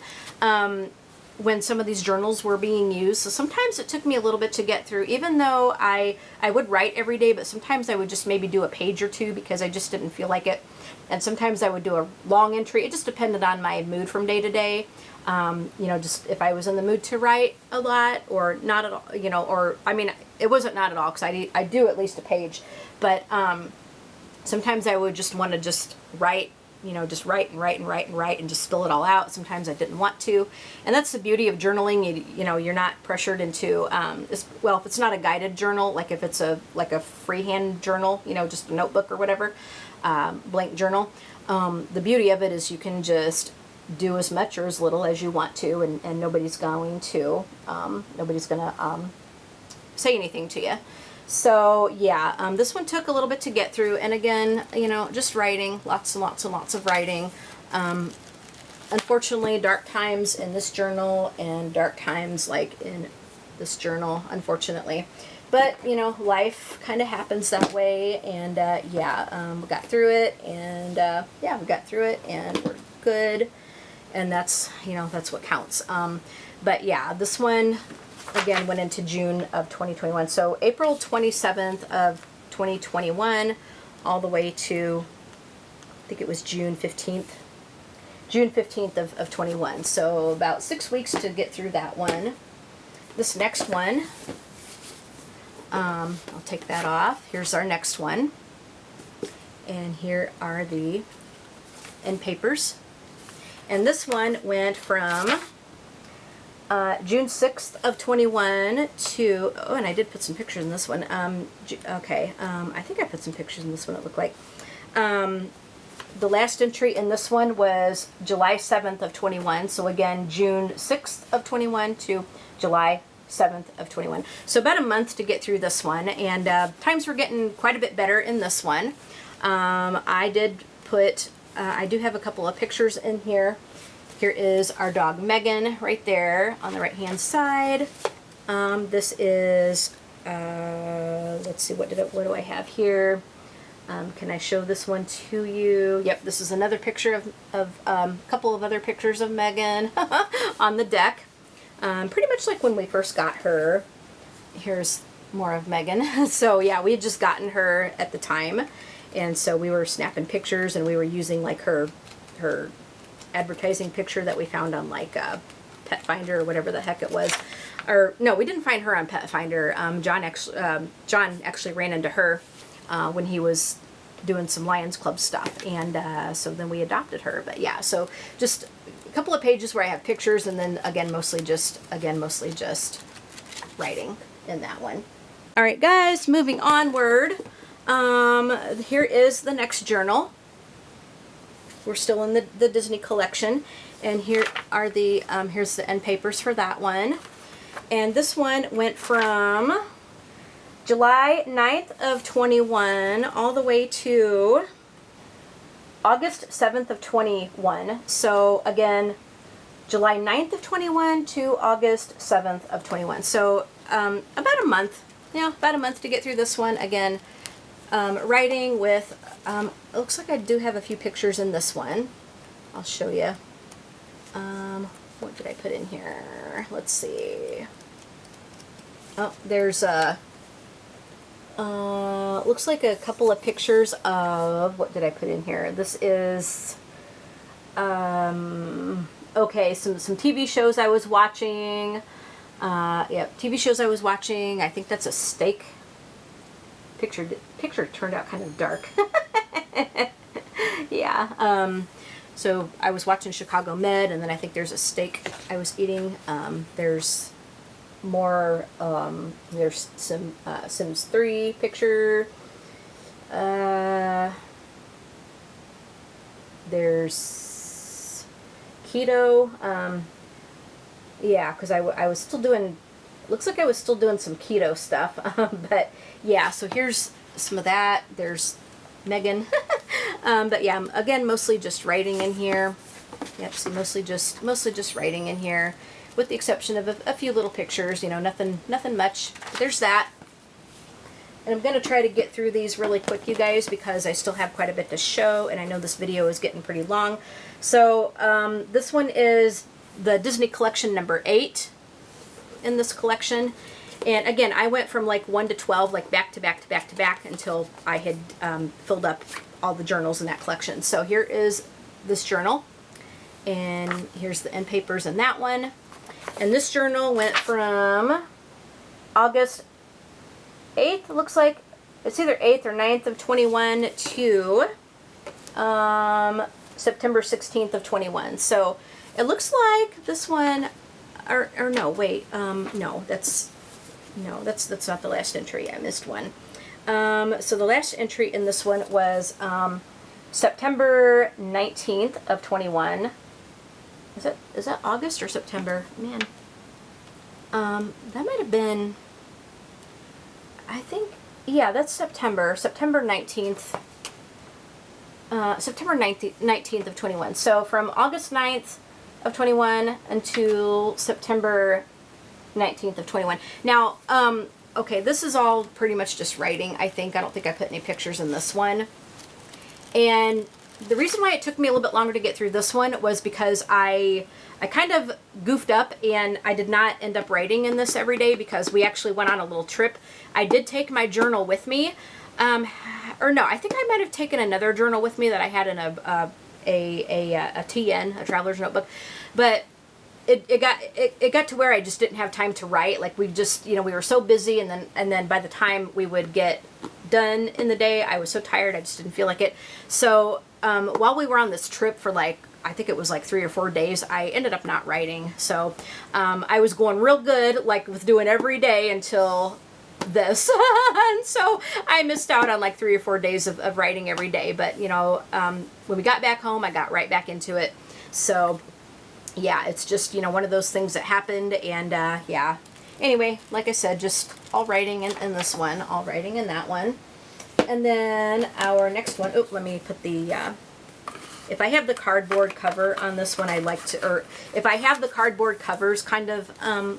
when some of these journals were being used. So sometimes it took me a little bit to get through, even though I would write every day, but sometimes I would just maybe do a page or two because I just didn't feel like it. And sometimes I would do a long entry. It just depended on my mood from day to day. You know, just if I was in the mood to write a lot or not at all, you know, or, I mean, it wasn't not at all because I do at least a page, but sometimes I would just want to just write, you know, just write and write and write and write and just spill it all out. Sometimes I didn't want to. And that's the beauty of journaling. You know, you're not pressured into, well, if it's not a guided journal, like if it's like a freehand journal, you know, just a notebook or whatever, blank journal. The beauty of it is you can just do as much or as little as you want to, and nobody's going to say anything to you. So yeah, this one took a little bit to get through, and again, you know, just writing, lots and lots and lots of writing. Unfortunately, dark times in this journal and dark times like in this journal, unfortunately. But, you know, life kind of happens that way, and yeah, we got through it, and yeah, we got through it, and we're good, and that's, you know, that's what counts. But yeah, this one, again, went into June of 2021. So April 27th of 2021 all the way to, I think it was June 15th. June 15th of 21. So about 6 weeks to get through that one. This next one, I'll take that off. Here's our next one. And here are the end papers. And this one went from June 6th of 21 to, oh, and I did put some pictures in this one. Okay, I think I put some pictures in this one, it looked like. The last entry in this one was July 7th of 21. So again, June 6th of 21 to July 7th of 21. So about a month to get through this one, and times were getting quite a bit better in this one. I did put, I do have a couple of pictures in here. Here is our dog Megan right there on the right hand side. This is, let's see, what do I have here? Can I show this one to you? Yep, this is another picture of a couple of other pictures of Megan on the deck. Pretty much like when we first got her. Here's more of Megan. So yeah, we had just gotten her at the time, and so we were snapping pictures, and we were using like her advertising picture that we found on like Pet Finder or whatever the heck it was. Or no, we didn't find her on Pet Finder. John actually ran into her when he was doing some Lions Club stuff, and so then we adopted her. But yeah, so just a couple of pages where I have pictures, and then again mostly just writing in that one. All right, guys, moving onward. Here is the next journal. We're still in the Disney collection, and here are the here's the end papers for that one. And this one went from July 9th of 21 all the way to August 7th of 21. So again, July 9th of 21 to August 7th of 21. So about a month, yeah, about a month to get through this one. Again, writing with, it looks like I do have a few pictures in this one. I'll show you. What did I put in here? Let's see. Oh, there's a, looks like a couple of pictures of, what did I put in here? This is, okay, some TV shows I was watching. Yeah, TV shows I was watching. I think that's a steak. Picture turned out kind of dark. Yeah. So I was watching Chicago Med, and then I think there's a steak I was eating. There's more. There's some Sims 3 picture. There's keto. Yeah, because I was still doing. Looks like I was still doing some keto stuff, but yeah, so here's some of that. There's Megan. But yeah, again, mostly just writing in here. Yep, so mostly just writing in here, with the exception of a few little pictures, you know, nothing much. There's that. And I'm going to try to get through these really quick, you guys, because I still have quite a bit to show, and I know this video is getting pretty long. So this one is the Disney collection number 8 in this collection. And again, I went from like 1 to 12, like back to back to back to back until I had filled up all the journals in that collection. So here is this journal, and here's the end papers in that one. And this journal went from August 8th, it looks like it's either 8th or 9th of 21 to September 16th of 21. So it looks like this one, or no, wait, no, that's not the last entry. I missed one. So the last entry in this one was September 19th of 21. Is that August or September? Man. That might have been, I think, yeah, that's September 19th. September 19th of 21. So from August 9th of 21 until September 19th of 21. Now, okay, this is all pretty much just writing, I think. I don't think I put any pictures in this one. And the reason why it took me a little bit longer to get through this one was because I kind of goofed up and I did not end up writing in this every day because we actually went on a little trip. I did take my journal with me. Or no, I think I might have taken another journal with me that I had in a TN, a traveler's notebook. But it got to where I just didn't have time to write. Like we just, we were so busy, and then by the time we would get done in the day, I was so tired I just didn't feel like it. So while we were on this trip for like, I think it was like 3 or 4 days, I ended up not writing. So I was going real good, like with doing every day until this. And so I missed out on like 3 or 4 days of writing every day. But when we got back home, I got right back into it. So yeah, it's just, one of those things that happened. And yeah, anyway, like I said, just all writing in this one, all writing in that one. And then our next one, let me put the, if I have the cardboard cover on this one, I like to, or if I have the cardboard covers kind of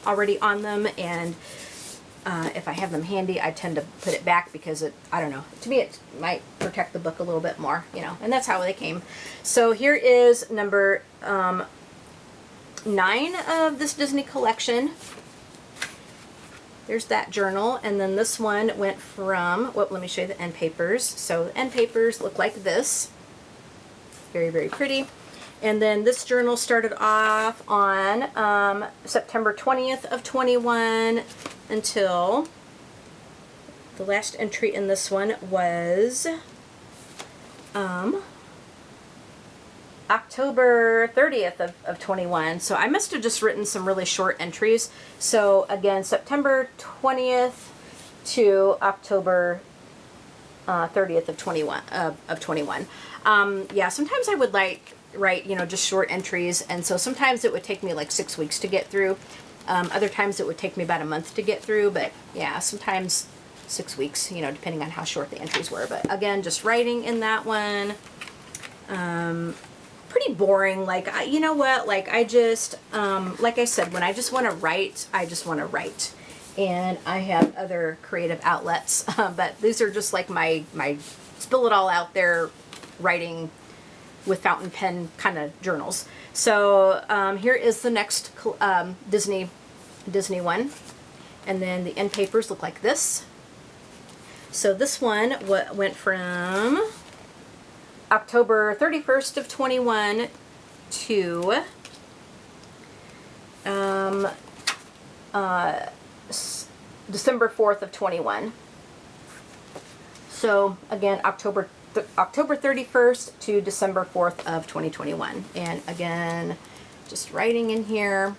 already on them, and if I have them handy, I tend to put it back because I don't know, to me it might protect the book a little bit more, and that's how they came. So here is number 9 of this Disney collection. There's that journal, and then this one went from, let me show you the end papers. So the end papers look like this. Very, very pretty. And then this journal started off on September 20th of 21 until the last entry in this one was October 30th of 21. So I must have just written some really short entries. So again, September 20th to October 30th of 21. Yeah, sometimes I would write, just short entries, and so sometimes it would take me like 6 weeks to get through. Other times it would take me about a month to get through, but yeah, sometimes 6 weeks, depending on how short the entries were. But again, just writing in that one. Pretty boring. Like, you know what? Like, I just, like I said, when I just want to write, I just want to write. And I have other creative outlets, but these are just like my spill it all out there writing with fountain pen kind of journals. So here is the next Disney one, and then the end papers look like this. So this one went from October 31st of 21 to December 4th of 21. So again, October 31st to December 4th of 2021. And again, just writing in here.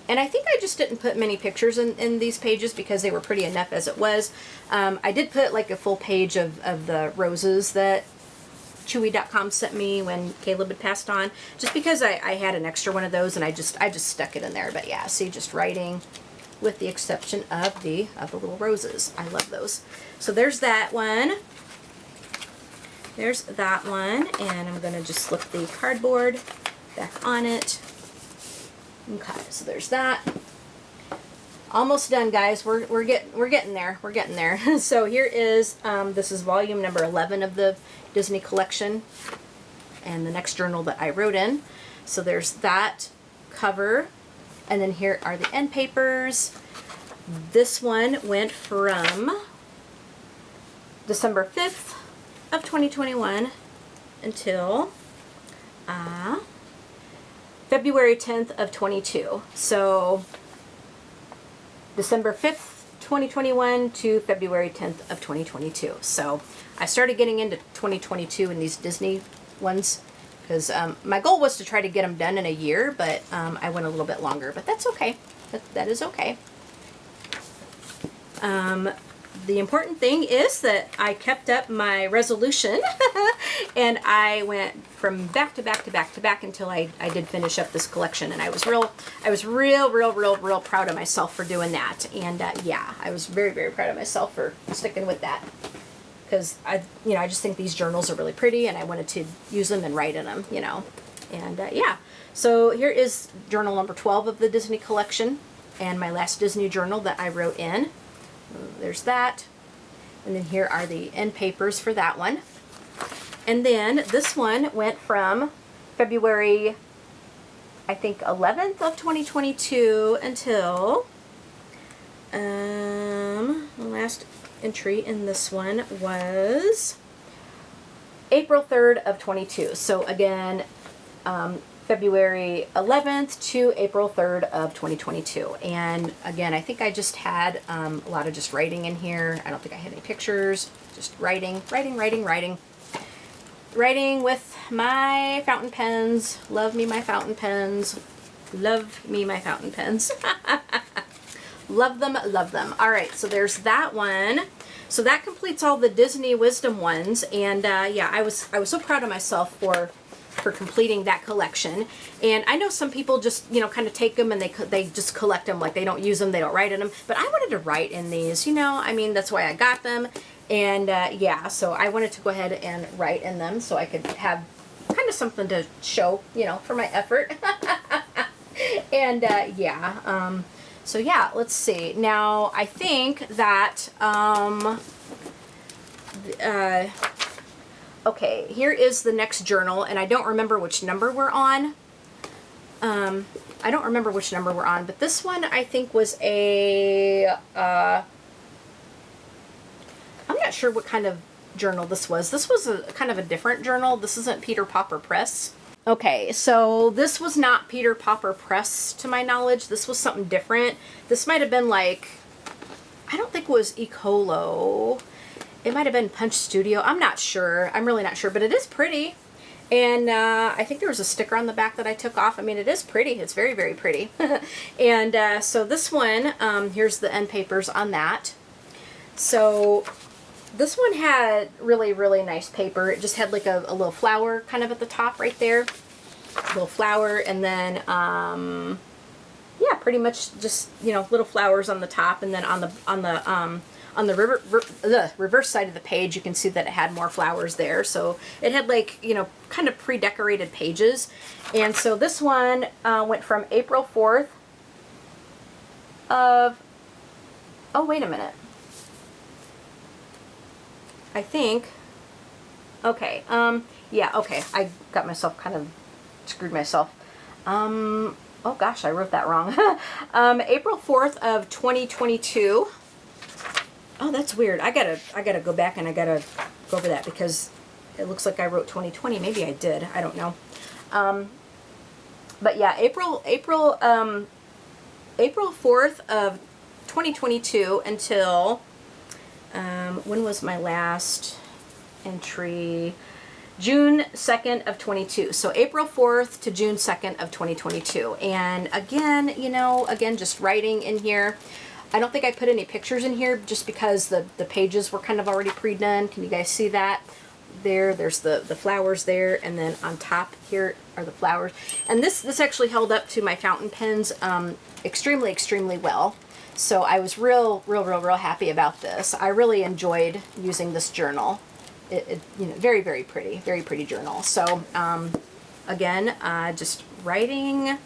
And I think I just didn't put many pictures in these pages because they were pretty enough as it was. I did put like a full page of the roses that Chewy.com sent me when Caleb had passed on, just because I had an extra one of those, and I just stuck it in there. But yeah, see, just writing, with the exception of the little roses. I love those. So there's that one. There's that one, and I'm gonna just slip the cardboard back on it. Okay, so there's that. Almost done, guys. We're getting there. We're getting there. So here is this is volume number 11 of the Disney collection, and the next journal that I wrote in. So there's that cover. And then here are the end papers. This one went from December 5th of 2021 until February 10th of 22. So December 5th, 2021 to February 10th of 2022. So I started getting into 2022 in these Disney ones because my goal was to try to get them done in a year, but I went a little bit longer, but that's okay. That is okay. The important thing is that I kept up my resolution and I went from back to back to back to back until I did finish up this collection, and I was real proud of myself for doing that. And yeah, I was very proud of myself for sticking with that, because I just think these journals are really pretty and I wanted to use them and write in them, you know. And yeah, so here is journal number 12 of the Disney collection, and my last Disney journal that I wrote in. There's that. And then here are the end papers for that one. And then this one went from February, I think, 11th of 2022 until the last entry in this one was April 3rd of 22. So again, February 11th to April 3rd of 2022. And again, I think I just had a lot of just writing in here. I don't think I had any pictures, just writing with my fountain pens. Love me my fountain pens. Love me my fountain pens. Love them, love them. All right, so there's that one. So that completes all the Disney Wisdom ones. And yeah, I was so proud of myself for completing that collection. And I know some people just, you know, kind of take them and they just collect them, like they don't use them, they don't write in them. But I wanted to write in these, you know, I mean, that's why I got them. And yeah, so I wanted to go ahead and write in them so I could have kind of something to show, you know, for my effort. And yeah, so yeah, let's see. Now, I think that, okay, here is the next journal, and I don't remember which number we're on. I don't remember which number we're on, but this one I think was a, I'm not sure what kind of journal this was. This was a kind of a different journal. This isn't Peter Popper Press. Okay, so this was not Peter Popper Press to my knowledge. This was something different. This might have been like, I don't think it was Ecolo. It might have been Punch Studio. I'm not sure. I'm really not sure, but it is pretty. And I think there was a sticker on the back that I took off. I mean, it is pretty. It's very pretty. And so this one, here's the end papers on that. So this one had really nice paper. It just had like a little flower kind of at the top right there. A little flower, and then yeah, pretty much just, you know, little flowers on the top, and then on the reverse side of the page, you can see that it had more flowers there. So it had, like, you know, kind of pre-decorated pages. And so this one went from April 4th of, oh, wait a minute. I think, okay, yeah, okay, I got myself kind of screwed myself. Oh gosh, I wrote that wrong. April 4th of 2022. Oh, that's weird. I gotta go back and I gotta go over that, because it looks like I wrote 2020. Maybe I did. I don't know. But yeah, April 4th of 2022 until, when was my last entry? June 2nd of 22. So April 4th to June 2nd of 2022. And again, you know, just writing in here. I don't think I put any pictures in here just because the pages were kind of already pre-done. Can you guys see that? There's the flowers there, and then on top here are the flowers. And this actually held up to my fountain pens extremely well. So I was real happy about this. I really enjoyed using this journal. It you know, very pretty journal. So again, just writing.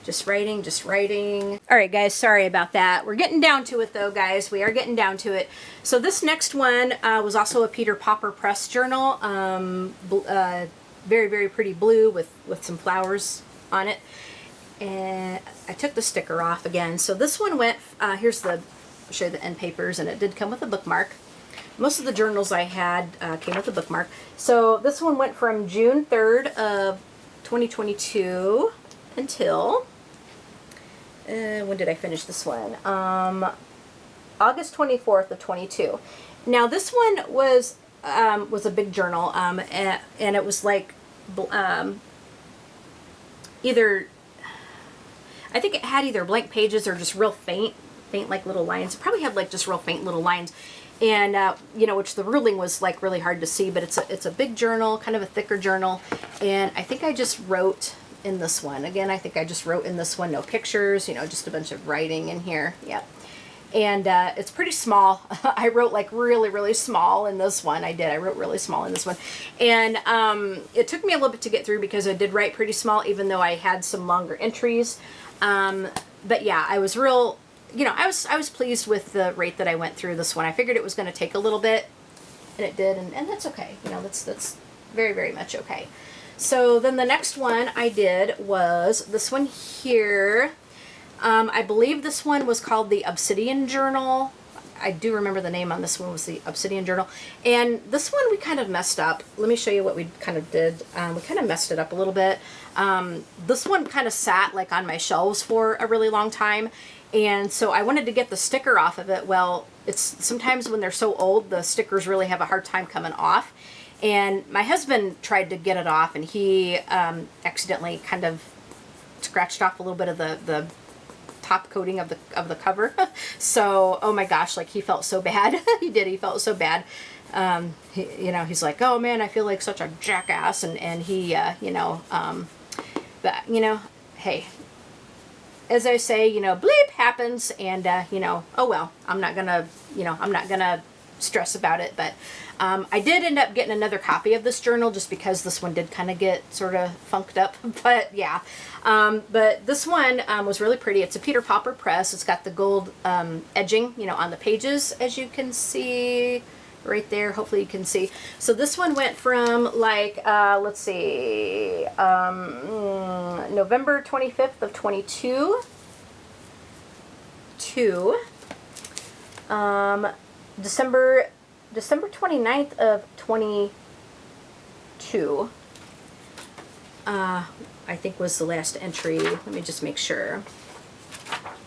All right, guys, sorry about that. We're getting down to it, though, guys. We are getting down to it. So this next one was also a Peter Popper Press journal. Very pretty blue with some flowers on it. And I took the sticker off again. So this one went, here's the, I'll show you the end papers, and it did come with a bookmark. Most of the journals I had came with a bookmark. So this one went from June 3rd of 2022 until, when did I finish this one? August 24th of 22. Now this one was a big journal, and it was like either, I think it had either blank pages or just real faint like little lines. It probably had like just real faint little lines, and you know, which the ruling was like really hard to see. But it's a big journal, kind of a thicker journal, and I think I just wrote in this one. Again, I think I just wrote in this one, no pictures, you know, just a bunch of writing in here. Yep. And it's pretty small. I wrote like really small in this one. I wrote really small in this one. And it took me a little bit to get through because I did write pretty small, even though I had some longer entries. But yeah, I was real, you know, I was pleased with the rate that I went through this one. I figured it was going to take a little bit, and it did, and that's okay. You know, that's very much okay. So then the next one I did was this one here. I believe this one was called the Obsidian Journal. I do remember the name on this one was the Obsidian Journal. And this one we kind of messed up. Let me show you what we kind of did. We kind of messed it up a little bit. This one kind of sat like on my shelves for a really long time. And so I wanted to get the sticker off of it. Well, it's sometimes when they're so old, the stickers really have a hard time coming off. And my husband tried to get it off, and he accidentally kind of scratched off a little bit of the top coating of the cover. So, oh my gosh, like he felt so bad. He felt so bad. You know, he's like, oh man, I feel like such a jackass. And he, you know, but you know, hey, as I say, you know, bleep happens, and you know, oh well, I'm not gonna stress about it. But I did end up getting another copy of this journal just because this one did kind of get sort of funked up. But yeah, but this one was really pretty. It's a Peter Popper press. It's got the gold edging, you know, on the pages, as you can see right there. Hopefully you can see. So this one went from like, let's see, November 25th of 22 to December 29th of 22, I think was the last entry. Let me just make sure.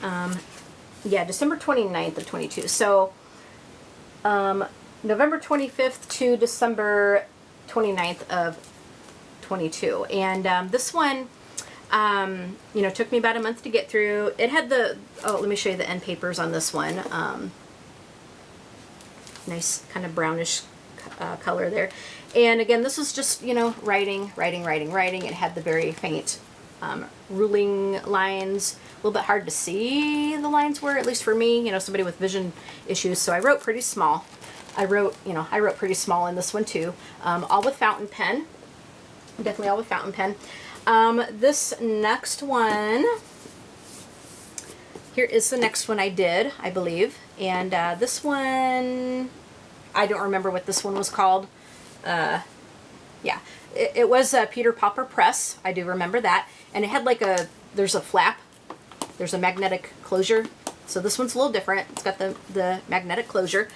Yeah, December 29th of 22. So, November 25th to December 29th of 22. And this one, you know, took me about a month to get through. It had the, oh, let me show you the end papers on this one. Nice kind of brownish color there. And again, this was just, you know, writing. It had the very faint ruling lines. A little bit hard to see the lines were, at least for me, you know, somebody with vision issues. So I wrote pretty small. I wrote pretty small in this one too. All with fountain pen. Definitely all with fountain pen. This next one, here is the next one I did, I believe. And this one, I don't remember what this one was called. Yeah, it was Peter Popper Press. I do remember that. And it had like there's a flap. There's a magnetic closure. So this one's a little different. It's got the magnetic closure.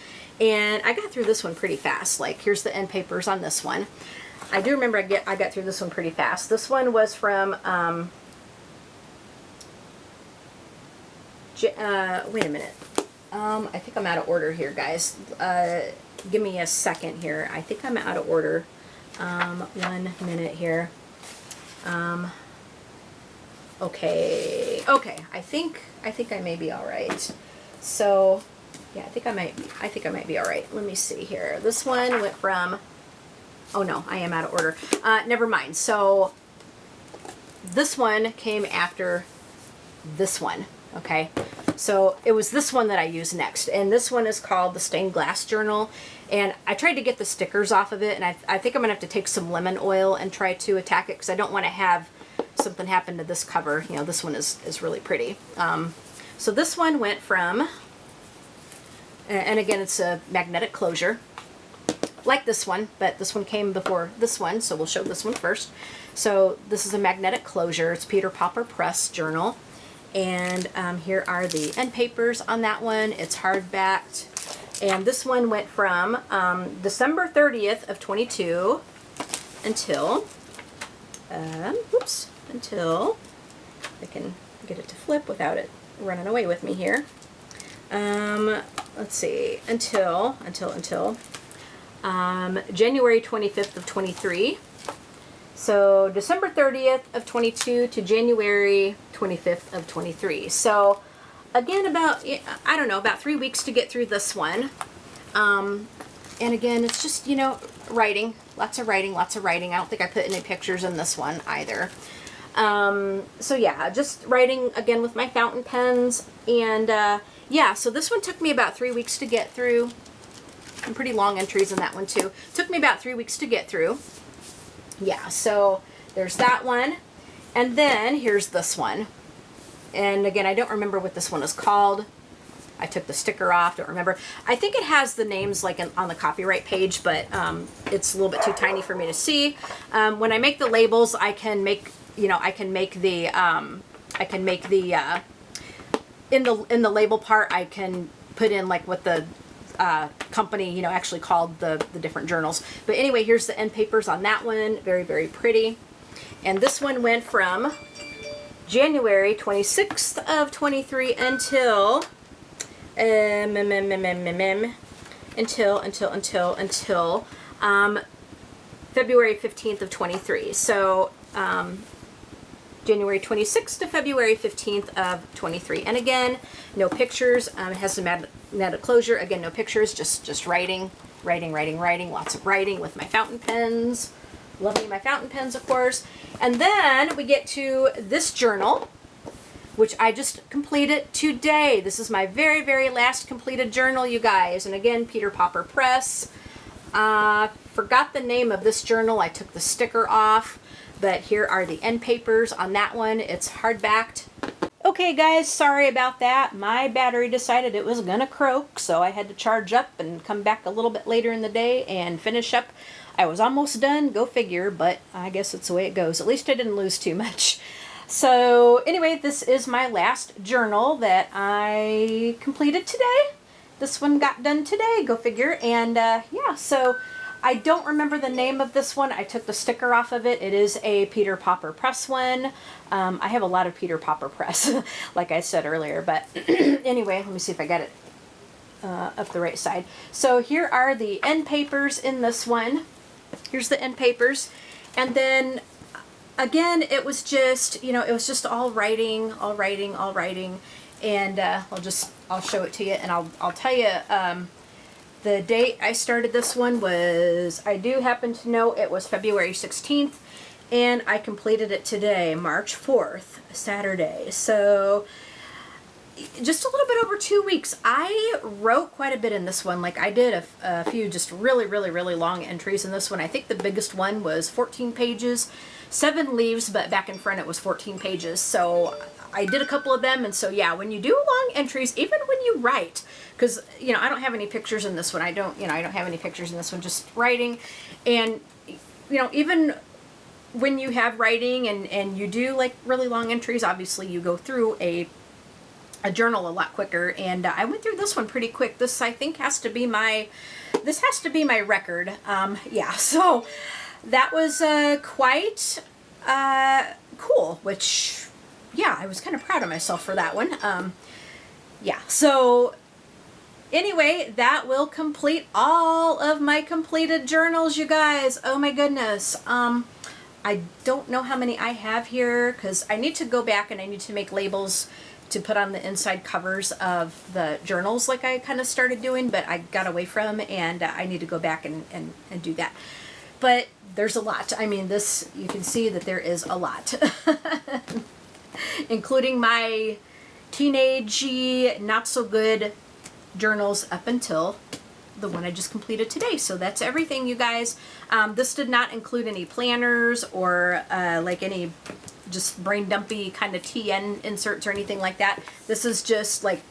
And I got through this one pretty fast. Like, here's the end papers on this one. I do remember I got through this one pretty fast. This one was from, wait a minute. I think I'm out of order here, guys. Give me a second here. I think I'm out of order. 1 minute here. Okay. I think I may be all right. So, yeah, I think I might be all right. Let me see here. This one went from, oh no, I am out of order. Never mind. So, this one came after this one. Okay, so it was this one that I used next, and this one is called the Stained Glass Journal, and I tried to get the stickers off of it, and I think I'm gonna have to take some lemon oil and try to attack it, because I don't want to have something happen to this cover. You know, this one is really pretty. So this one went from, and again, it's a magnetic closure. like this one, but this one came before this one, so we'll show this one first. So this is a magnetic closure. It's Peter Popper Press journal. And here are the end papers on that one. It's hardbacked. And this one went from December 30th of 22 until, until I can get it to flip without it running away with me here. Let's see, until January 25th of 23. So December 30th of 22 to January 25th of 23. So again, about, I don't know, about 3 weeks to get through this one. And again, it's just, you know, writing, lots of writing, lots of writing. I don't think I put any pictures in this one either. So yeah, just writing again with my fountain pens. And yeah, so this one took me about 3 weeks to get through. Some pretty long entries in that one too. Took me about 3 weeks to get through. Yeah, so there's that one. And then here's this one. And again, I don't remember what this one is called. I took the sticker off, don't remember. I think it has the names like on the copyright page, but it's a little bit too tiny for me to see. When I make the labels, I can make, you know, I can make the in the label part, I can put in like what the company, you know, actually called the different journals. But anyway, here's the end papers on that one. Very, very pretty. And this one went from January 26th of 23 until February 15th of 23. So January 26th to February 15th of 23. And again, no pictures. It has some magnetic closure. Again, no pictures, just writing, lots of writing with my fountain pens. Loving my fountain pens, of course. And then we get to this journal, which I just completed today. This is my very, very last completed journal, you guys. And again, Peter Popper Press. Forgot the name of this journal. I took the sticker off. But here are the end papers on that one. It's hardbacked. Okay guys, sorry about that. My battery decided it was gonna croak, so I had to charge up and come back a little bit later in the day and finish up. I was almost done, go figure, but I guess it's the way it goes. At least I didn't lose too much. So anyway, this is my last journal that I completed today. This one got done today, go figure. And yeah, so I don't remember the name of this one. I took the sticker off of it. It is a Peter Popper Press one. I have a lot of Peter Popper Press, like I said earlier. But anyway, let me see if I got it up the right side. So here are the end papers in this one. Here's the end papers. And then again, it was just, you know, it was just all writing. And I'll show it to you, and I'll tell you, the date I started this one was, I do happen to know it was February 16th, and I completed it today, March 4th, Saturday. So just a little bit over 2 weeks. I wrote quite a bit in this one. Like I did a few just really long entries in this one. I think the biggest one was 14 pages, 7 leaves, but back in front it was 14 pages. So I did a couple of them. And so yeah, when you do long entries, even when you write, because, you know, I don't have any pictures in this one. I don't have any pictures in this one, just writing. And, you know, even when you have writing and you do like really long entries, obviously you go through a journal a lot quicker. And I went through this one pretty quick. This, I think, has to be my record. Yeah, so that was quite cool, which, yeah, I was kind of proud of myself for that one. Yeah, so anyway, that will complete all of my completed journals, you guys. Oh my goodness. I don't know how many I have here, because I need to go back and I need to make labels to put on the inside covers of the journals like I kind of started doing, but I got away from, and I need to go back and do that. But there's a lot. I mean, this, you can see that there is a lot. Including my teenagey, not so good journals up until the one I just completed today. So that's everything, you guys. This did not include any planners or like any just brain dumpy kind of TN inserts or anything like that. This is just like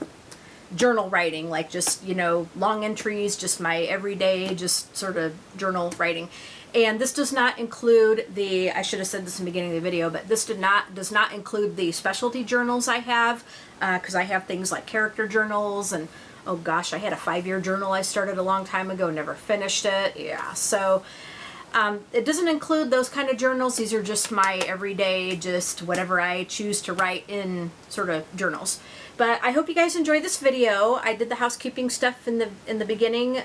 journal writing, like just, you know, long entries, just my everyday, just sort of journal writing. And this does not include the, I should have said this in the beginning of the video, but this does not include the specialty journals I have, because I have things like character journals, and oh gosh, I had a 5-year journal I started a long time ago, never finished it. Yeah, so it doesn't include those kind of journals. These are just my everyday, just whatever I choose to write in sort of journals. But I hope you guys enjoyed this video. I did the housekeeping stuff in the beginning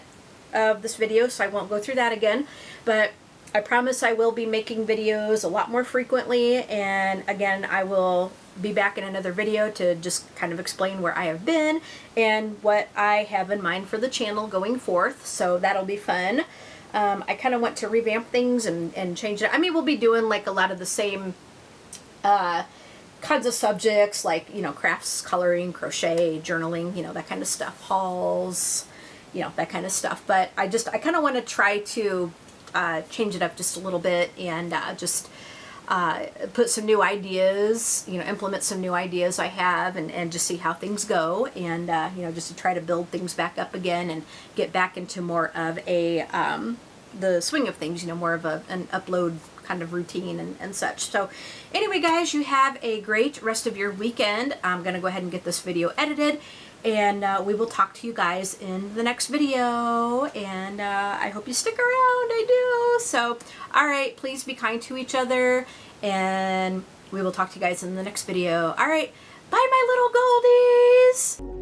of this video, so I won't go through that again. But I promise I will be making videos a lot more frequently, and again, I will be back in another video to just kind of explain where I have been and what I have in mind for the channel going forth, so that'll be fun. I kind of want to revamp things and change it. I mean, we'll be doing like a lot of the same kinds of subjects, like, you know, crafts, coloring, crochet, journaling, you know, that kind of stuff, hauls, you know, that kind of stuff. But I kind of want to try to change it up just a little bit, and just put some new ideas, you know, implement some new ideas I have, and just see how things go, and you know, just to try to build things back up again and get back into more of a the swing of things, you know, more of an upload kind of routine and such. So anyway, guys, you have a great rest of your weekend. I'm gonna go ahead and get this video edited, and we will talk to you guys in the next video, and I hope you stick around. I do. So all right, please be kind to each other, and we will talk to you guys in the next video. All right, bye, my little goldies.